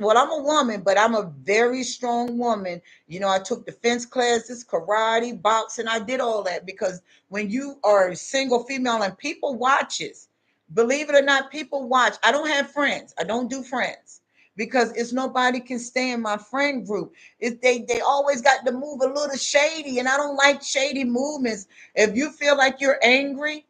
Well, I'm a woman, but I'm a very strong woman. I took defense classes, karate, boxing. I did all that because when you are a single female and people watches, believe it or not, people watch. I don't have friends. I don't do friends because it's nobody can stay in my friend group. They always got to move a little shady, and I don't like shady movements. If you feel like you're angry,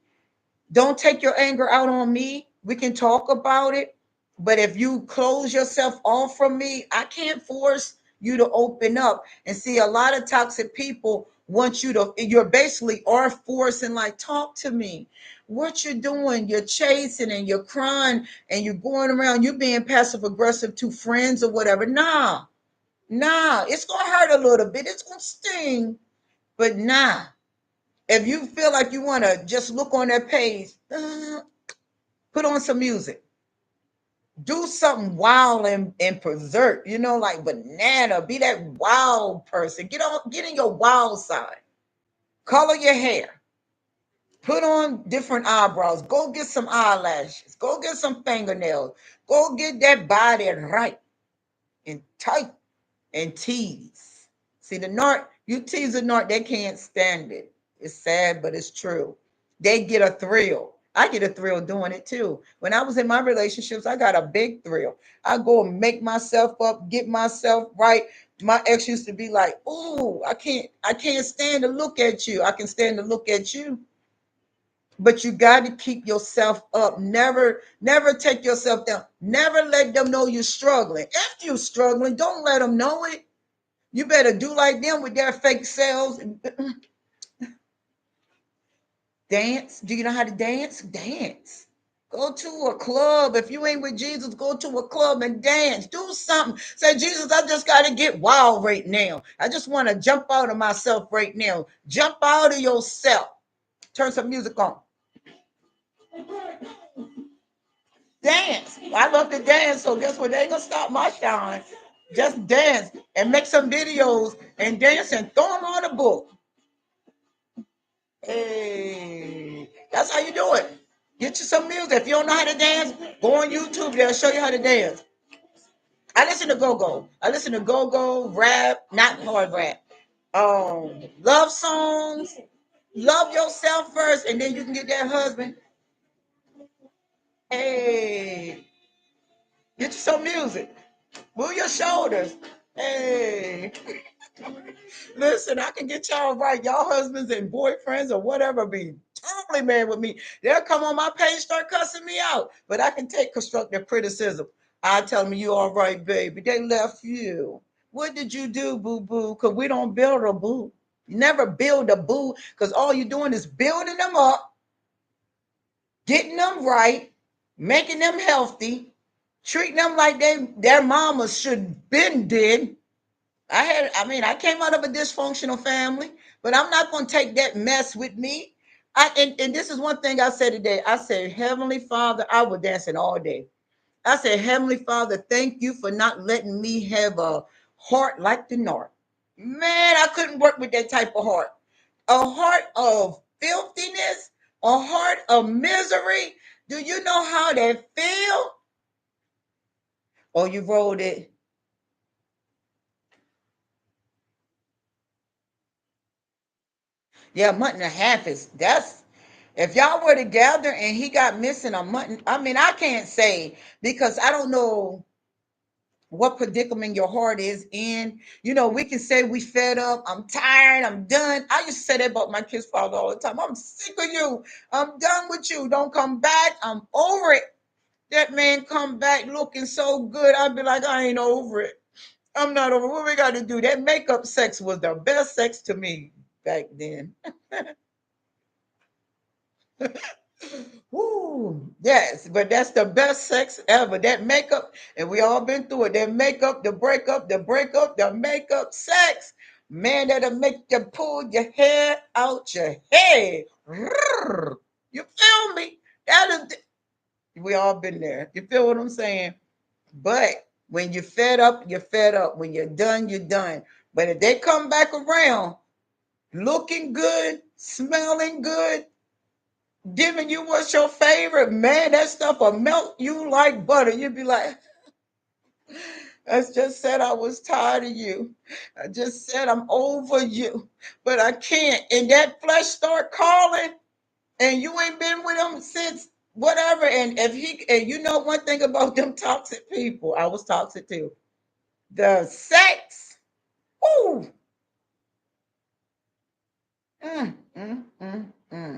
don't take your anger out on me. We can talk about it. But if you close yourself off from me, I can't force you to open up. And see, a lot of toxic people want you're basically are forcing, like, talk to me. What you're doing, you're chasing and you're crying and you're going around, you're being passive aggressive to friends or whatever. Nah, it's going to hurt a little bit. It's going to sting, but nah. If you feel like you want to just look on their page, put on some music. Do something wild and berserk, like banana. Be that wild person. Get in your wild side. Color your hair. Put on different eyebrows. Go get some eyelashes. Go get some fingernails. Go get that body right and tight and tease. See, the You tease a narc, they can't stand it. It's sad, but it's true. They get a thrill. I get a thrill doing it too. When I was in my relationships, I got a big thrill. I go and make myself up, get myself right. My ex used to be like, "Oh, I can't stand to look at you. I can stand to look at you." But you got to keep yourself up. Never take yourself down. Never let them know you're struggling. If you're struggling, don't let them know it. You better do like them with their fake selves. Dance. Do you know how to dance? Dance. Go to a club. If you ain't with Jesus, go to a club and dance. Do something. Say, Jesus, I just got to get wild right now. I just want to jump out of myself right now. Jump out of yourself. Turn some music on. Dance. I love to dance, so guess what? They ain't gonna stop my shine. Just dance and make some videos and dance and throw them on the book. Hey, that's how you do it. Get you some music. If you don't know how to dance, go on YouTube. They'll show you how to dance. I listen to go-go. I listen to go-go, rap, not hard rap. Love songs. Love yourself first, and then you can get that husband. Hey, get you some music. Move your shoulders. Hey. Listen, I can get y'all right. Y'all husbands and boyfriends or whatever be totally mad with me. They'll come on my page, start cussing me out. But I can take constructive criticism. I tell them, you all right, baby. They left you. What did you do, boo-boo? Because we don't build a boo. You never build a boo because all you're doing is building them up, getting them right, making them healthy, treating them like their mamas should been did. I came out of a dysfunctional family, but I'm not going to take that mess with me. And this is one thing I said today. I said, Heavenly Father, I was dancing all day. I said, Heavenly Father, thank you for not letting me have a heart like the North. Man, I couldn't work with that type of heart. A heart of filthiness, a heart of misery. Do you know how that feel? Or you wrote it. Yeah, a month and a half is that's if y'all were together and he got missing a month. I mean, I can't say because I don't know what predicament your heart is in. You know, we can say we fed up, I'm tired, I'm done. I used to say that about my kid's father all the time. I'm sick of you. I'm done with you. Don't come back. I'm over it. That man come back looking so good. I'd be like, I ain't over it. I'm not over. What we got to do? That makeup sex was the best sex to me back then. Woo, yes, but that's the best sex ever. That makeup, and we all been through it. That makeup, the breakup, the makeup sex. Man, that'll make you pull your hair out your head. You feel me? That'll, we all been there. You feel what I'm saying? But when you're fed up, you're fed up. When you're done, you're done. But if they come back around looking good, smelling good, giving you what's your favorite, man, that stuff will melt you like butter. You'd be like, I just said I was tired of you. I just said I'm over you, but I can't. And that flesh start calling, and you ain't been with him since whatever. And if he, and you know one thing about them toxic people, I was toxic too. The sex, ooh,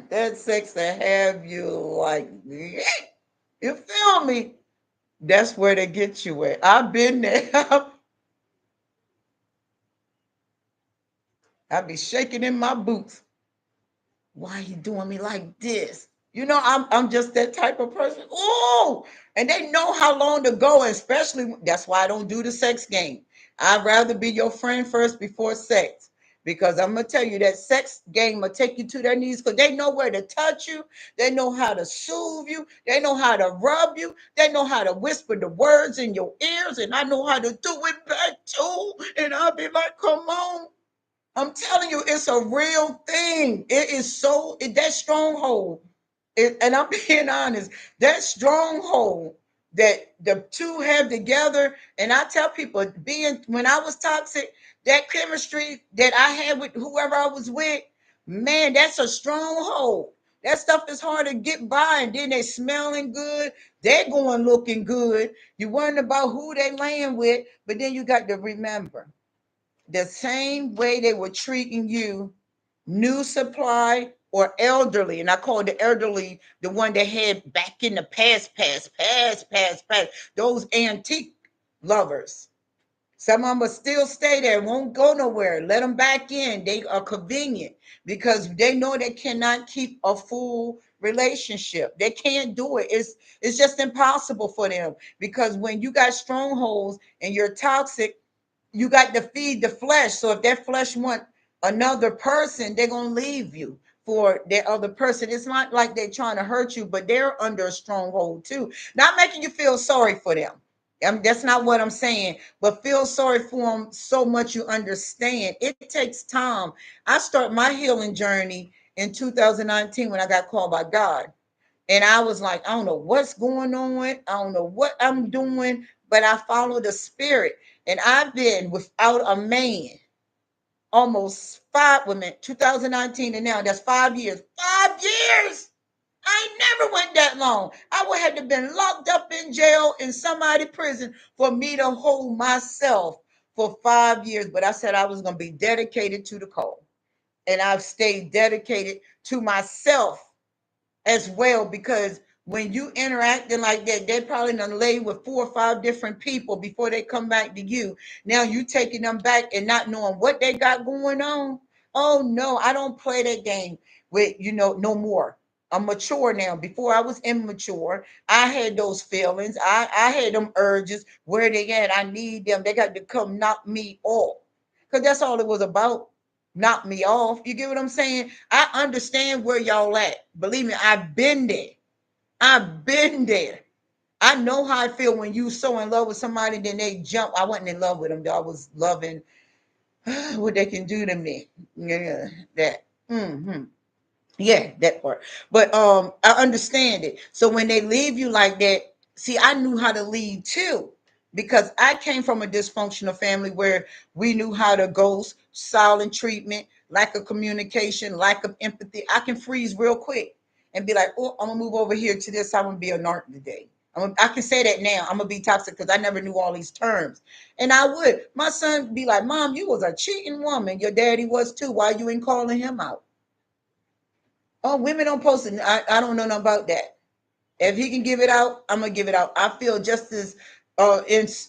that sex that have you like, you feel me? That's where they get you at. I've been there. I be shaking in my boots. Why are you doing me like this? You know, I'm just that type of person. Oh, and they know how long to go, especially that's why I don't do the sex game. I'd rather be your friend first before sex. Because I'm gonna tell you that sex game will take you to their knees because they know where to touch you, they know how to soothe you, they know how to rub you, they know how to whisper the words in your ears, and I know how to do it back too. And I'll be like, come on, I'm telling you, it's a real thing. It is so that stronghold. And I'm being honest, that stronghold. that the two have together. And I tell people, being when I was toxic, that chemistry that I had with whoever I was with, man, that's a stronghold. That stuff is hard to get by, and then they smelling good, they're going looking good. You worrying about who they laying with, but then you got to remember the same way they were treating you, new supply or elderly, and I call the elderly the one that had back in the past, those antique lovers. Some of them will still stay there, won't go nowhere. Let them back in. They are convenient because they know they cannot keep a full relationship. They can't do it. It's just impossible for them because when you got strongholds and you're toxic, you got to feed the flesh. So if that flesh want another person, they're gonna leave you for that other person. It's not like they're trying to hurt you, but they're under a stronghold too. Not making you feel sorry for them. That's not what I'm saying, but feel sorry for them so much you understand. It takes time. I start my healing journey in 2019 when I got called by God. And I was like, I don't know what's going on. I don't know what I'm doing, but I follow the spirit. And I've been without a man almost five women, 2019 and now that's 5 years. 5 years. I ain't never went that long. I would have to been locked up in jail in somebody prison for me to hold myself for 5 years. But I said I was gonna be dedicated to the call. And I've stayed dedicated to myself as well because when you interacting like that, they probably done lay with 4 or 5 different people before they come back to you. Now you taking them back and not knowing what they got going on. Oh no, I don't play that game with no more. I'm mature now. Before I was immature, I had those feelings. I had them urges. Where they at? I need them. They got to come knock me off. Because that's all it was about. Knock me off. You get what I'm saying? I understand where y'all at. Believe me, I've been there. I've been there. I know how I feel when you so in love with somebody, then they jump. I wasn't in love with them, though. I was loving what they can do to me. Yeah, that. Mm-hmm. Yeah, that part. But I understand it. So when they leave you like that, see, I knew how to lead too. Because I came from a dysfunctional family where we knew how to ghost, silent treatment, lack of communication, lack of empathy. I can freeze real quick and be like, oh, I'm gonna move over here to this. I'm gonna be a narc today. I can say that now. I'm gonna be toxic because I never knew all these terms. And I would. My son be like, Mom, you was a cheating woman. Your daddy was too. Why you ain't calling him out? Oh, women don't post it. I don't know nothing about that. If he can give it out, I'm gonna give it out. I feel just as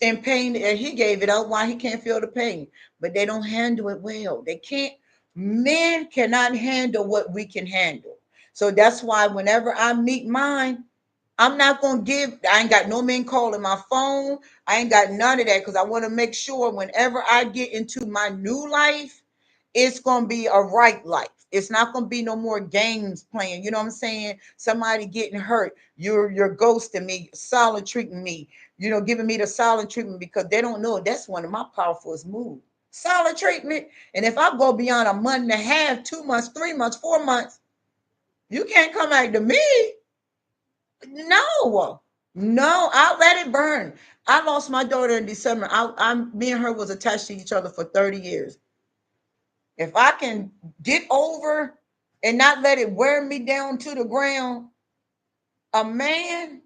in pain as he gave it out. Why he can't feel the pain? But they don't handle it well. They can't. Men cannot handle what we can handle. So that's why whenever I meet mine, I'm not gonna give. I ain't got no men calling my phone. I ain't got none of that because I want to make sure whenever I get into my new life, it's gonna be a right life. It's not gonna be no more games playing. You know what I'm saying? Somebody getting hurt. You're ghosting me, solid treating me. Giving me the solid treatment because they don't know that's one of my powerful moves. Solid treatment. And if I go beyond a month and a half, 2 months, 3 months, 4 months, you can't come back to me. No, no, I'll let it burn. I lost my daughter in December. Me and her was attached to each other for 30 years. If I can get over and not let it wear me down to the ground, a man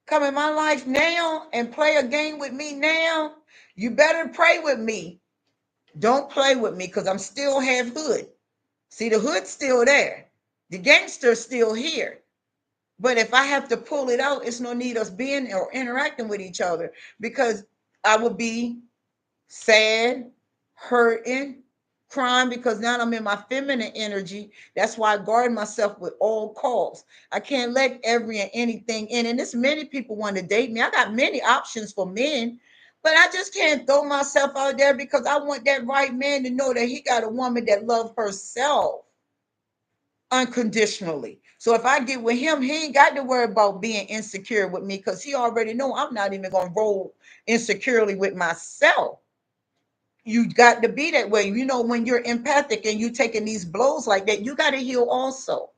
come in my life now and play a game with me now, you better pray with me. Don't play with me because I'm still half hood. See, the hood's still there. The gangster's still here. But if I have to pull it out, it's no need us being or interacting with each other because I would be sad, hurting, crying because now I'm in my feminine energy. That's why I guard myself with all costs. I can't let every and anything in. And there's many people want to date me. I got many options for men, but I just can't throw myself out there because I want that right man to know that he got a woman that loves herself unconditionally. So if I get with him, he ain't got to worry about being insecure with me because he already know I'm not even gonna roll insecurely with myself. You got to be that way. When you're empathic and you taking these blows like that, you got to heal also.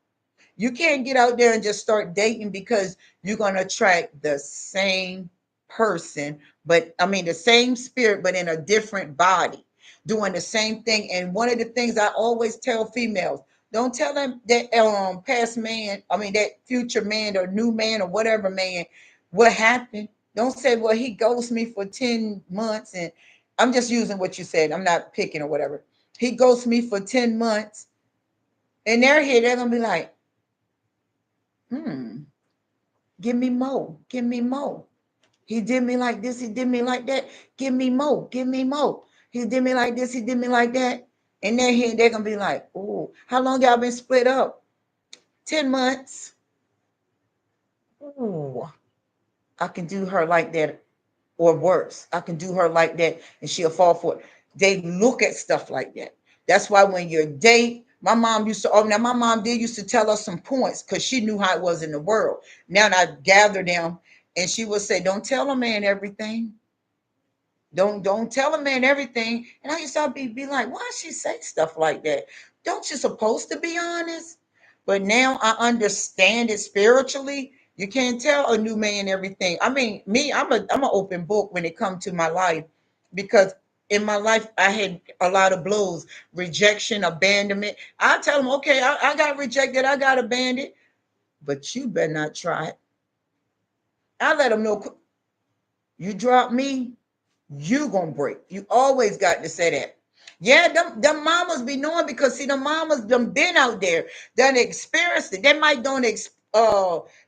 You can't get out there and just start dating because you're going to attract the same person, but I mean, the same spirit, but in a different body, doing the same thing. And one of the things I always tell females, don't tell them that past man, I mean, that future man or new man or whatever man, what happened. Don't say, well, he ghosted me for 10 months. And I'm just using what you said. I'm not picking or whatever. He ghosted me for 10 months. And they're here, they're going to be like, hmm, give me more, give me more. He did me like this, he did me like that. Give me more, give me more. He did me like this, he did me like that. And they're here, they're going to be like, oh, how long y'all been split up? 10 months. Oh, I can do her like that or worse. I can do her like that and she'll fall for it. They look at stuff like that. That's why when you're date, my mom used to, oh, now my mom did used to tell us some points because she knew how it was in the world. Now I gather them and she would say, don't tell a man everything. Don't tell a man everything. And I used to be like, why she say stuff like that? Don't you supposed to be honest? But now I understand it spiritually. You can't tell a new man everything. I mean, me, I'm an open book when it comes to my life because in my life I had a lot of blows, rejection, abandonment. I tell them, okay, I got rejected, I got abandoned, but you better not try it. I let them know you drop me, you gonna break. You always got to say that. Yeah, them mamas be knowing because see, the mamas them been out there, done experienced it. They might don't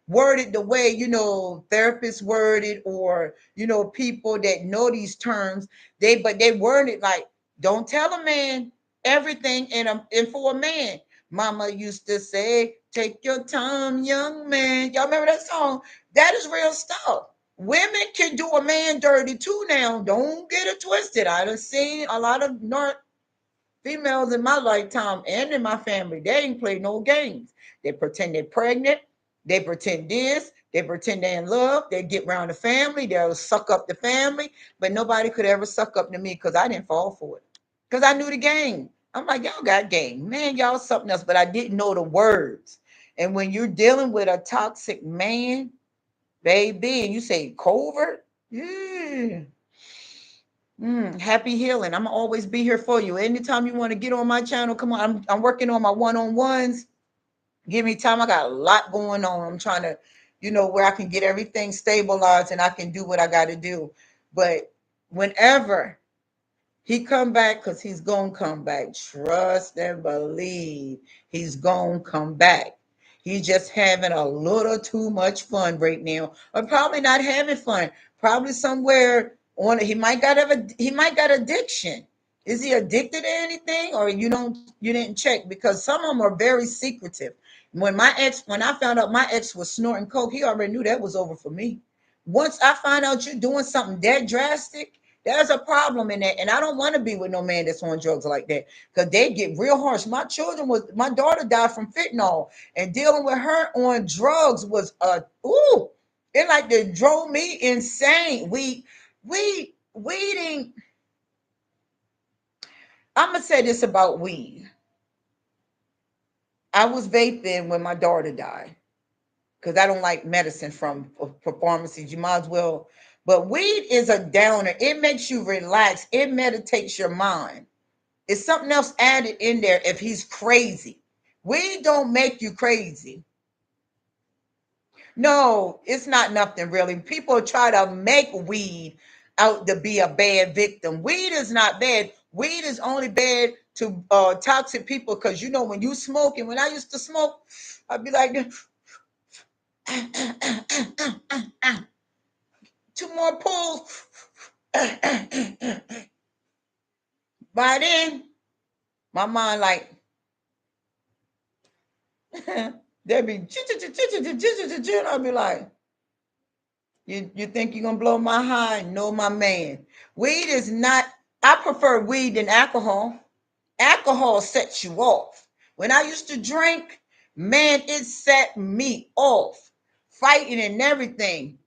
word it the way therapists word it, or people that know these terms. They word it like, don't tell a man everything, and for a man. Mama used to say, "Take your time, young man." Y'all remember that song? That is real stuff. Women can do a man dirty too now. Don't get it twisted. I done seen a lot of females in my lifetime and in my family. They ain't play no games. They pretend they're pregnant. They pretend this. They pretend they're in love. They get around the family. They'll suck up the family. But nobody could ever suck up to me because I didn't fall for it. Because I knew the game. I'm like, y'all got game. Man, y'all something else. But I didn't know the words. And when you're dealing with a toxic man, baby, and you say covert, yeah. Happy healing. I'm gonna always be here for you. Anytime you want to get on my channel, come on. I'm working on my one-on-ones. Give me time. I got a lot going on. I'm trying to, where I can get everything stabilized and I can do what I got to do. But whenever he come back, because he's gonna come back. Trust and believe he's gonna come back. He's just having a little too much fun right now. Or probably not having fun. Probably somewhere on he might got addiction. Is he addicted to anything? Or you didn't check? Because some of them are very secretive. When I found out my ex was snorting coke, he already knew that was over for me. Once I find out you're doing something that drastic, there's a problem in that. And I don't want to be with no man that's on drugs like that because they get real harsh. My daughter died from fentanyl, and dealing with her on drugs was it like they drove me insane. Weeding. I'm gonna say this about weed. I was vaping when my daughter died because I don't like medicine from pharmacies. You might as well. But weed is a downer. It makes you relax. It meditates your mind. It's something else added in there if he's crazy. Weed don't make you crazy. No, it's not nothing really. People try to make weed out to be a bad victim. Weed is not bad. Weed is only bad to toxic people because when you smoke, and when I used to smoke, I'd be like, two more pulls. By then, my mind like there'd be I'd be like, you think you're gonna blow my high? No, my man. Weed is not. I prefer weed than alcohol. Alcohol sets you off. When I used to drink, man, it set me off, fighting and everything.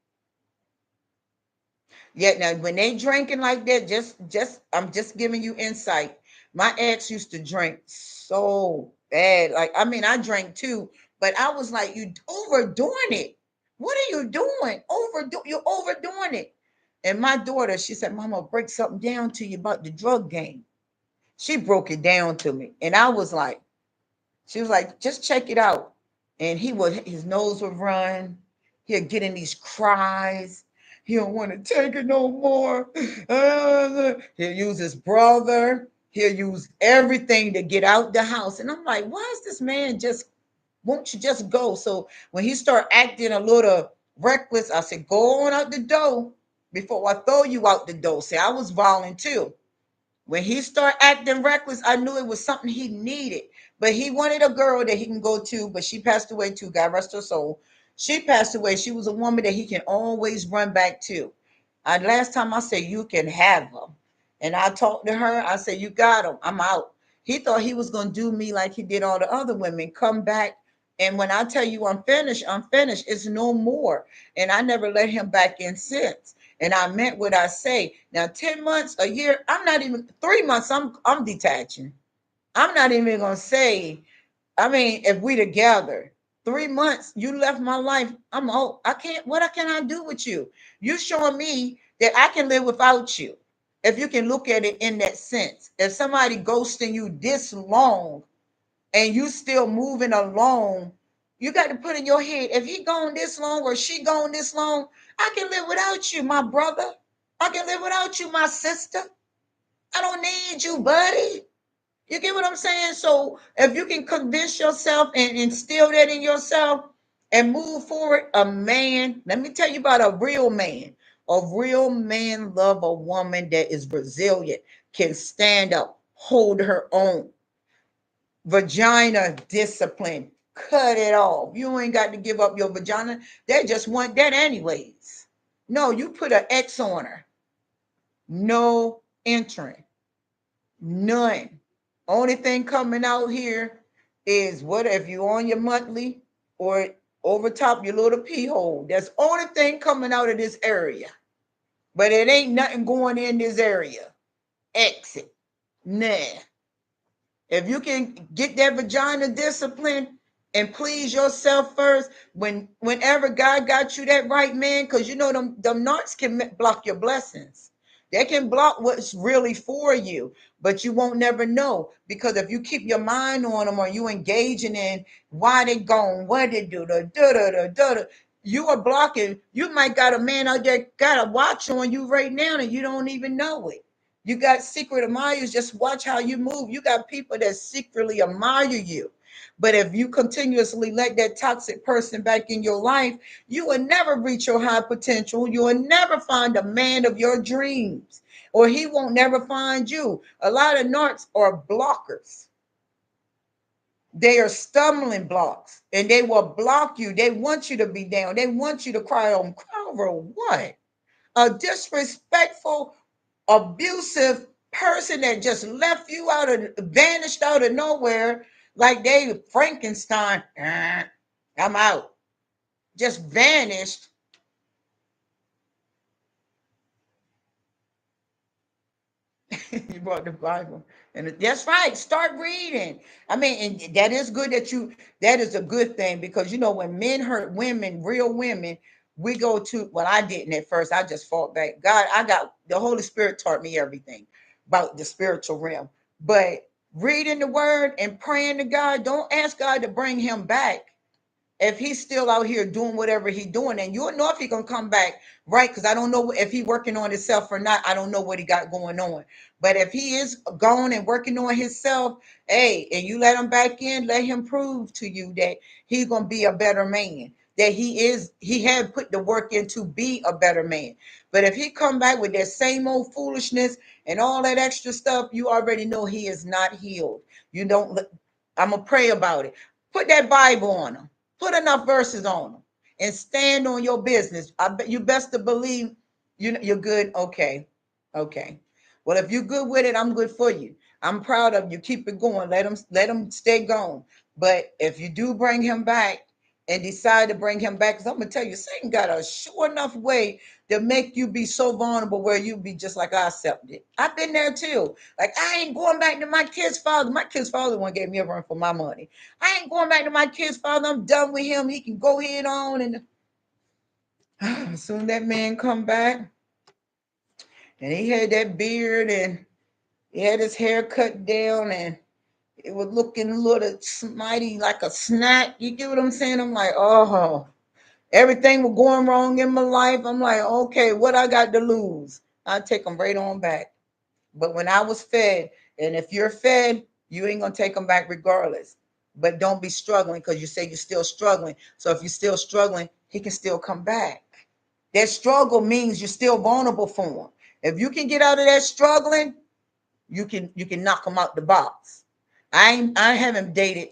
Yet now, when they drinking like that, I'm just giving you insight. My ex used to drink so bad. Like, I mean, I drank too, But I was like, you overdoing it. What are you doing? You're overdoing it. And my daughter, she said, Mama, break something down to you about the drug game. She broke it down to me. And I was like, she was like, just check it out. And his nose would run. He'll get in these cries. He don't want to take it no more. He'll use his brother. He'll use everything to get out the house. And I'm like, why is this man just, won't you just go? So when he start acting a little reckless, I said, go on out the door before I throw you out the door. See, I was violent too. When he started acting reckless, I knew it was something he needed. But he wanted a girl that he can go to, but she passed away too. God rest her soul. She passed away. She was a woman that he can always run back to. Last time I said, you can have him. And I talked to her. I said, you got him. I'm out. He thought he was going to do me like he did all the other women, come back. And when I tell you I'm finished, I'm finished. It's no more. And I never let him back in since. And I meant what I say. Now, 10 months, a year, I'm not even 3 months, I'm detaching. I'm not even gonna say, I mean, if we together, 3 months, you left my life. I'm old. I can't, what can I do with you? You showing me that I can live without you. If you can look at it in that sense. If somebody ghosting you this long and you still moving along, you got to put in your head, if he gone this long or she gone this long, I can live without you, my brother. I can live without you, my sister. I don't need you, buddy. You get what I'm saying? So if you can convince yourself and instill that in yourself and move forward, a man, let me tell you about a real man. A real man love a woman that is resilient, can stand up, hold her own. Vagina discipline. Cut it off. You ain't got to give up your vagina. They just want that anyways. No, you put an X on her. No entering. None. Only thing coming out here is what if you on your monthly or over top your little pee hole. That's only thing coming out of this area. But it ain't nothing going in this area. Exit. Nah. If you can get that vagina discipline and please yourself first, whenever God got you that right man, because you know them narcs can block your blessings. They can block what's really for you, but you won't never know because if you keep your mind on them or you engaging in why they gone, what they do, you are blocking. You might got a man out there got a watch on you right now and you don't even know it. You got secret admirers. Just watch how you move. You got people that secretly admire you. But if you continuously let that toxic person back in your life, you will never reach your high potential. You will never find a man of your dreams, or he won't never find you. A lot of narcs are blockers. They are stumbling blocks, and they will block you. They want you to be down. They want you to cry on over what? A disrespectful abusive person that just left you out of vanished out of nowhere like they Frankenstein. I'm out. Just vanished. You brought the Bible. And that's right. Start reading. I mean, and that is good that is a good thing because, you know, when men hurt women, real women, we go to, well, I didn't at first. I just fought back. God, the Holy Spirit taught me everything about the spiritual realm. But reading the word and praying to God, don't ask God to bring him back if he's still out here doing whatever he's doing, and you'll know if he's gonna come back, right? Because I don't know if he's working on himself or not. I don't know what he got going on. But if he is gone and working on himself, hey, and you let him back in, let him prove to you that he's gonna be a better man. That he had put the work in to be a better man. But if he come back with that same old foolishness and all that extra stuff, you already know he is not healed. You don't. I'm gonna pray about it. Put that Bible on him. Put enough verses on them and stand on your business. I bet you best to believe you're good. Okay. Okay. Well, if you're good with it, I'm good for you. I'm proud of you. Keep it going. Let him stay gone. But if you do bring him back, and decide to bring him back. Because I'm gonna tell you, Satan got a sure enough way to make you be so vulnerable where you be just like I accepted. I've been there too. Like I ain't going back to my kid's father. My kid's father one gave me a run for my money. I ain't going back to my kid's father. I'm done with him. He can go head on. And soon that man come back, and he had that beard, and he had his hair cut down, and it was looking a little smitey like a snack. You get what I'm saying? I'm like, oh, everything was going wrong in my life. I'm like, okay, what I got to lose? I take them right on back. But when I was fed, and if you're fed, you ain't gonna take them back regardless. But don't be struggling because you say you're still struggling. So if you're still struggling, he can still come back. That struggle means you're still vulnerable for him. If you can get out of that struggling, you can knock him out the box. I haven't dated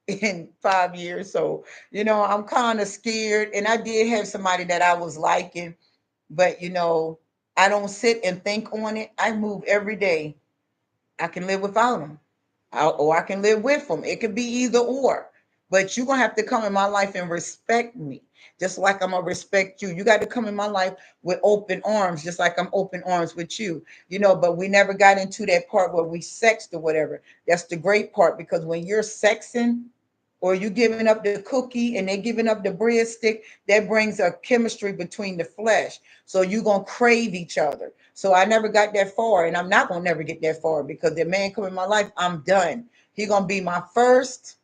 in 5 years, so I'm kind of scared. And I did have somebody that I was liking, but I don't sit and think on it. I move every day. I can live without them, or I can live with them. It could be either or. But you're gonna have to come in my life and respect me, just like I'm gonna respect you. You got to come in my life with open arms, just like I'm open arms with you. But we never got into that part where we sexed or whatever. That's the great part, because when you're sexing, or you giving up the cookie and they giving up the breadstick, that brings a chemistry between the flesh. So you're gonna crave each other. So I never got that far, and I'm not gonna never get that far, because the man come in my life, I'm done. He gonna be my first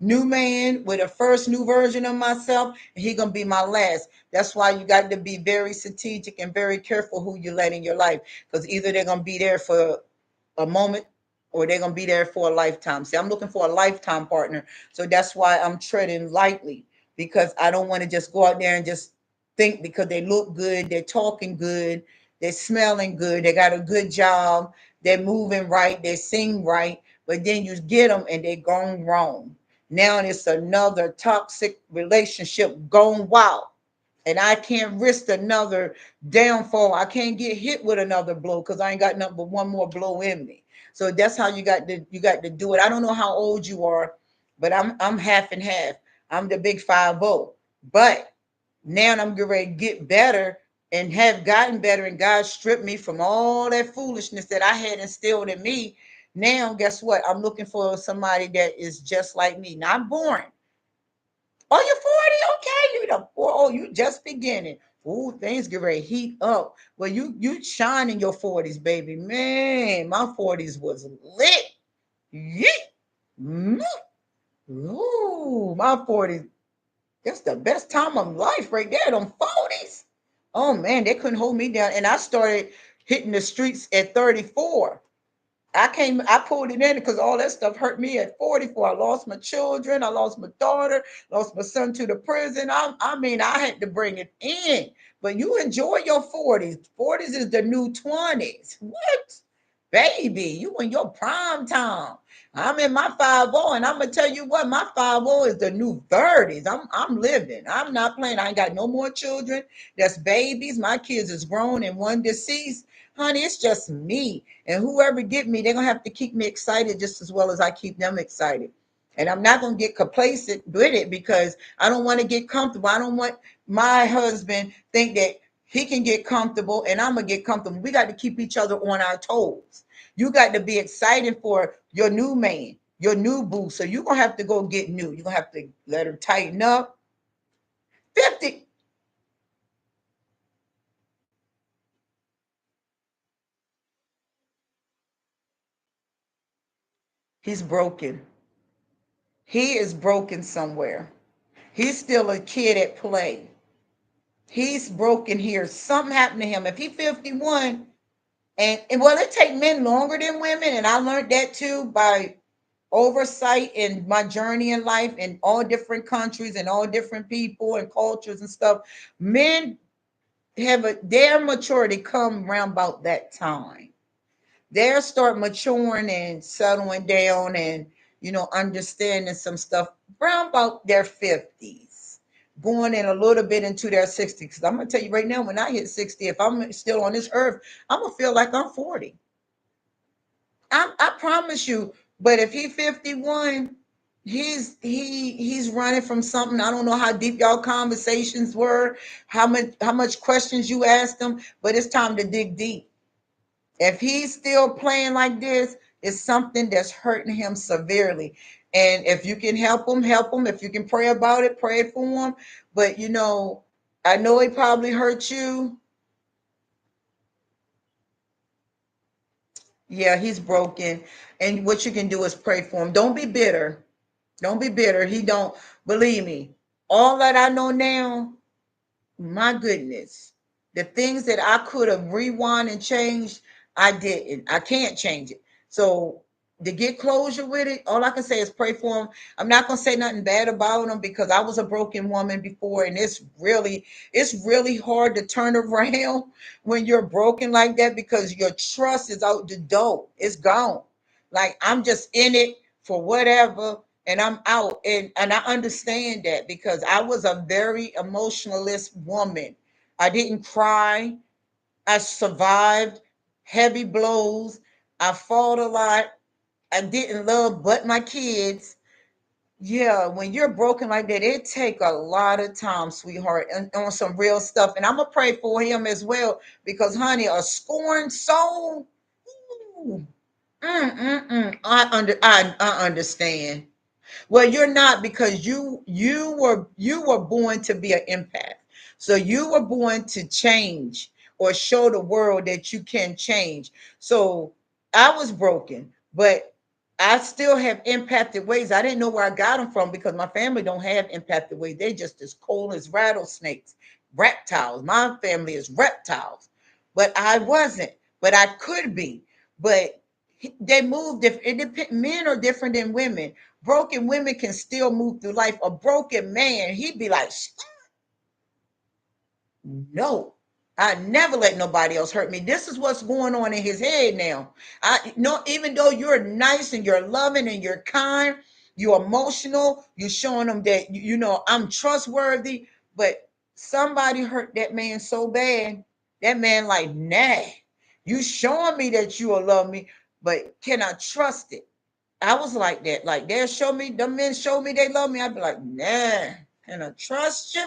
new man with a first new version of myself, and he gonna be my last. That's why you got to be very strategic and very careful who you let in your life, because either they're gonna be there for a moment, or they're gonna be there for a lifetime. See, I'm looking for a lifetime partner. So that's why I'm treading lightly, because I don't want to just go out there and just think because they look good, they're talking good, they're smelling good, they got a good job, they're moving right, they sing right, but then you get them and they're gone wrong. Now it's another toxic relationship gone wild, and I can't risk another downfall. I can't get hit with another blow because I ain't got nothing but one more blow in me. So that's how you got to do it. I don't know how old you are, but I'm half and half. I'm the big 5-0. But now I'm getting ready to get better and have gotten better, and God stripped me from all that foolishness that I had instilled in me. Now, guess what? I'm looking for somebody that is just like me, not boring. Oh, you're 40? Okay, you the four. Oh, you just beginning. Ooh, things get ready to heat up. Well, you shine in your 40s, baby. Man, my 40s was lit. Yeet. Mm. Ooh, my 40s. That's the best time of life right there, them 40s. Oh man, they couldn't hold me down. And I started hitting the streets at 34. I pulled it in because all that stuff hurt me at 44. I lost my children, I lost my daughter, lost my son to the prison. I mean, I had to bring it in. But you enjoy your 40s. 40s is the new 20s. What? Baby, you in your prime time. I'm in my 50, and I'm gonna tell you what, my 50 is the new 30s. I'm living. I'm not playing. I ain't got no more children. That's babies. My kids is grown and one deceased. Honey, it's just me. And whoever get me, they're gonna have to keep me excited just as well as I keep them excited. And I'm not gonna get complacent with it, because I don't want to get comfortable. I don't want my husband think that he can get comfortable and I'm gonna get comfortable. We got to keep each other on our toes. You got to be excited for your new man, your new boo. So you're gonna have to go get new. You're gonna have to let her tighten up. 50. He's broken. He is broken somewhere. He's still a kid at play. He's broken here. Something happened to him. If he's 51, and well, it take men longer than women, and I learned that too by oversight in my journey in life in all different countries and all different people and cultures and stuff. Men have their maturity come around about that time. They'll start maturing and settling down, and understanding some stuff around about their 50s, going in a little bit into their 60s. Because I'm gonna tell you right now, when I hit 60, if I'm still on this earth, I'm gonna feel like I'm 40. I promise you. But if he's 51, he's running from something. I don't know how deep y'all conversations were, how much questions you asked him, but it's time to dig deep. If he's still playing like this, it's something that's hurting him severely. And if you can help him, help him. If you can pray about it, pray for him. But I know he probably hurt you. Yeah, he's broken. And what you can do is pray for him. Don't be bitter. Don't be bitter. He don't believe me. All that I know now, my goodness, the things that I could have rewind and changed, I didn't. I can't change it. So to get closure with it, all I can say is pray for him. I'm not gonna say nothing bad about him because I was a broken woman before, and it's really hard to turn around when you're broken like that because your trust is out the door. It's gone. Like I'm just in it for whatever and I'm out. And I understand that because I was a very emotionalist woman. I didn't cry. I survived heavy blows. I fought a lot. I didn't love but my kids. Yeah, when you're broken like that, it take a lot of time, sweetheart, and on some real stuff. And I'm gonna pray for him as well because, honey, a scorned soul. Ooh, I understand. Well, you're not because you were born to be an empath. So you were born to change or show the world that you can change. So I was broken, but I still have empathic ways. I didn't know where I got them from because my family don't have empathic ways. They just as cold as rattlesnakes, reptiles. My family is reptiles, but I wasn't. But I could be. But they move different. Men are different than women. Broken women can still move through life. A broken man, he'd be like, no, I never let nobody else hurt me. This is what's going on in his head now. I know, even though you're nice and you're loving and you're kind, you're emotional, you're showing them that I'm trustworthy, but somebody hurt that man so bad. That man like, nah, you showing me that you will love me, but can I trust it? I was like that. Like they'll show me, the men show me they love me. I'd be like, nah, can I trust you?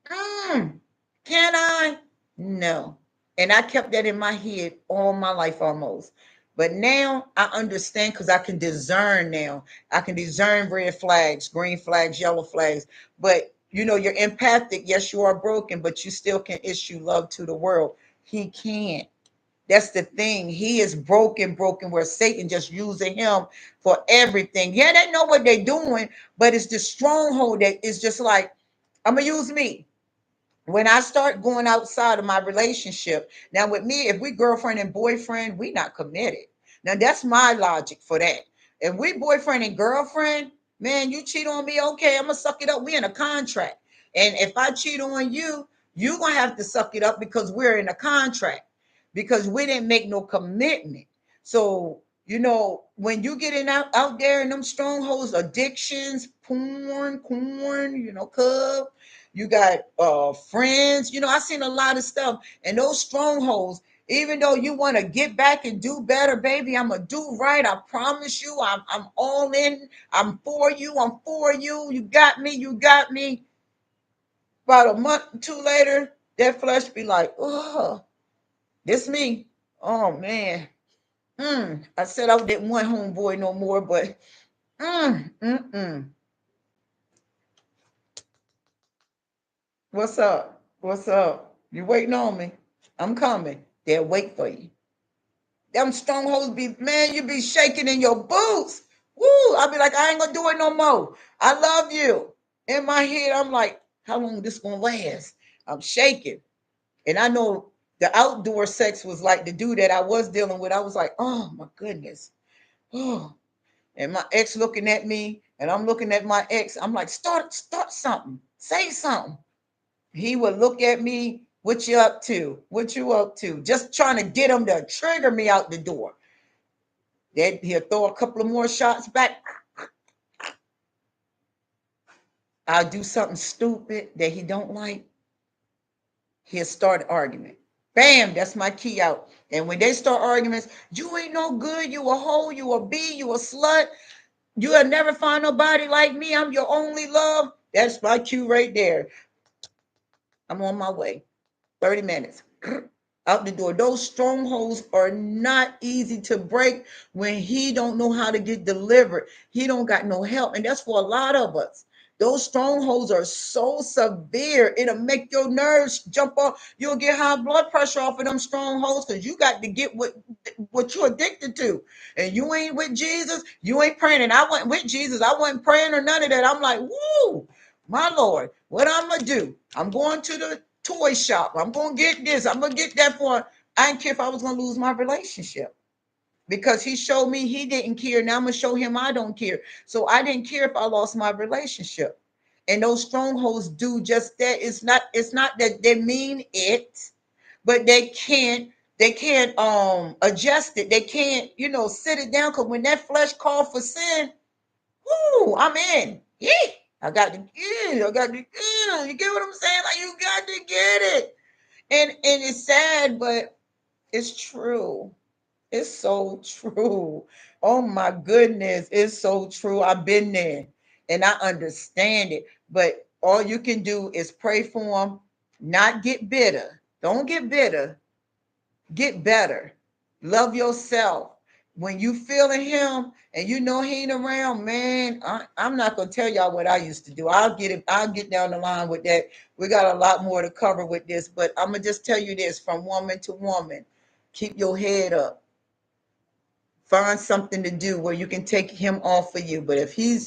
Mm, can I? No. And I kept that in my head all my life almost. But now I understand because I can discern now. I can discern red flags, green flags, yellow flags. But you're empathic. Yes, you are broken, but you still can issue love to the world. He can't. That's the thing. He is broken, broken where Satan just using him for everything. Yeah, they know what they're doing, but it's the stronghold that is just like, I'm gonna use me when I start going outside of my relationship. Now, with me, if we girlfriend and boyfriend, we not committed. Now, that's my logic for that. If we boyfriend and girlfriend, man, you cheat on me, okay, I'm gonna suck it up. We in a contract. And if I cheat on you, you're gonna have to suck it up because we're in a contract. Because we didn't make no commitment. So, when you get out there in them strongholds, addictions, porn, corn, cub, you got friends. I seen a lot of stuff, and those strongholds. Even though you want to get back and do better, baby, I'm gonna do right. I promise you, I'm all in. I'm for you. I'm for you. You got me. You got me. About a month or two later, that flesh be like, oh, this me. Oh man. I said I didn't want homeboy no more, but mm, mm, mm. What's up? What's up? You waiting on me? I'm coming. They'll wait for you. Them strongholds be, man, you be shaking in your boots. Woo! I'll be like, I ain't gonna do it no more. I love you. In my head, I'm like, how long this gonna last? I'm shaking. And I know the outdoor sex was like the dude that I was dealing with. I was like, oh my goodness. Oh. And my ex looking at me, and I'm looking at my ex. I'm like, start something. Say something. He would look at me, what you up to? What you up to? Just trying to get him to trigger me out the door. Then he'll throw a couple of more shots back. I'll do something stupid that he don't like. He'll start an argument. Bam, that's my key out. And when they start arguments, you ain't no good, you a hoe, you a B, you a slut. You'll never find nobody like me. I'm your only love. That's my cue right there. I'm on my way. 30 minutes. Out the door. Those strongholds are not easy to break when he don't know how to get delivered. He don't got no help. And that's for a lot of us. Those strongholds are so severe. It'll make your nerves jump off. You'll get high blood pressure off of them strongholds because you got to get what you're addicted to. And you ain't with Jesus. You ain't praying. And I wasn't with Jesus. I wasn't praying or none of that. I'm like, woo, my Lord, what I'm going to do? I'm going to the toy shop. I'm going to get this. I'm going to get that for. I didn't care if I was going to lose my relationship because he showed me he didn't care. Now I'm going to show him I don't care. So I didn't care if I lost my relationship. And those strongholds do just that. It's not that they mean it, but they can't adjust it. They can't, sit it down because when that flesh call for sin, whoo, I'm in. Yeah. You get what I'm saying? Like you got to get it. And it's sad, but it's true. It's so true. Oh my goodness, it's so true. I've been there and I understand it. But all you can do is pray for them, not get bitter. Don't get bitter. Get better. Love yourself. When you feeling him and you know he ain't around, man, I'm not gonna tell y'all what I used to do. I'll get down the line with that. We got a lot more to cover with this, but I'm gonna just tell you this from woman to woman. Keep your head up. Find something to do where you can take him off of you. But if you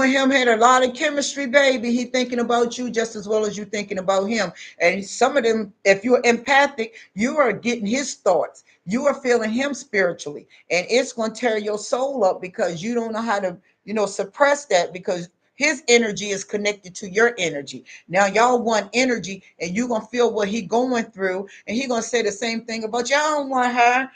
and him had a lot of chemistry, baby, he thinking about you just as well as you thinking about him. And some of them, if you're empathic, you are getting his thoughts. You are feeling him spiritually. And it's going to tear your soul up because you don't know how to, suppress that because his energy is connected to your energy. Now y'all want energy and you're going to feel what he going through. And he going to say the same thing about you. I don't want her.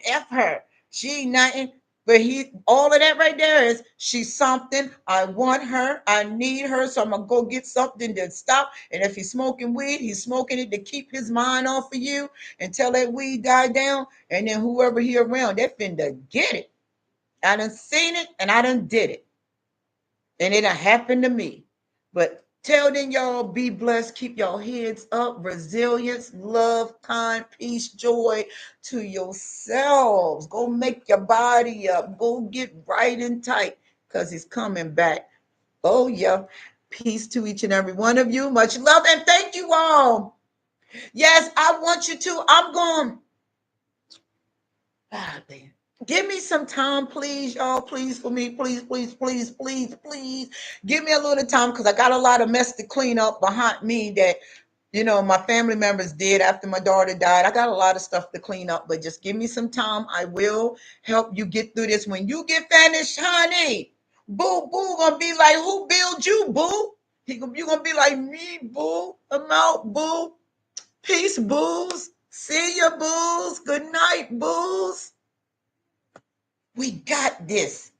F her. She ain't nothing. But all of that right there is she's something. I want her. I need her. So I'm gonna go get something to stop. And if he's smoking weed, he's smoking it to keep his mind off of you until that weed die down. And then whoever he around, they're finna get it. I done seen it and I done did it. And it done happened to me. But till then, y'all be blessed. Keep y'all heads up. Resilience, love, kind, peace, joy to yourselves. Go make your body up. Go get right and tight because he's coming back. Oh, yeah. Peace to each and every one of you. Much love and thank you all. Yes, I want you to. I'm going. Ah, damn. Give me some time, please, y'all. Please, for me. Please, please, please, please, please. Give me a little time because I got a lot of mess to clean up behind me that, my family members did after my daughter died. I got a lot of stuff to clean up, but just give me some time. I will help you get through this. When you get finished, honey, boo, boo, gonna be like, who built you, boo? You gonna be like, me, boo. I'm out, boo. Peace, boos. See ya, boos. Good night, boos. We got this.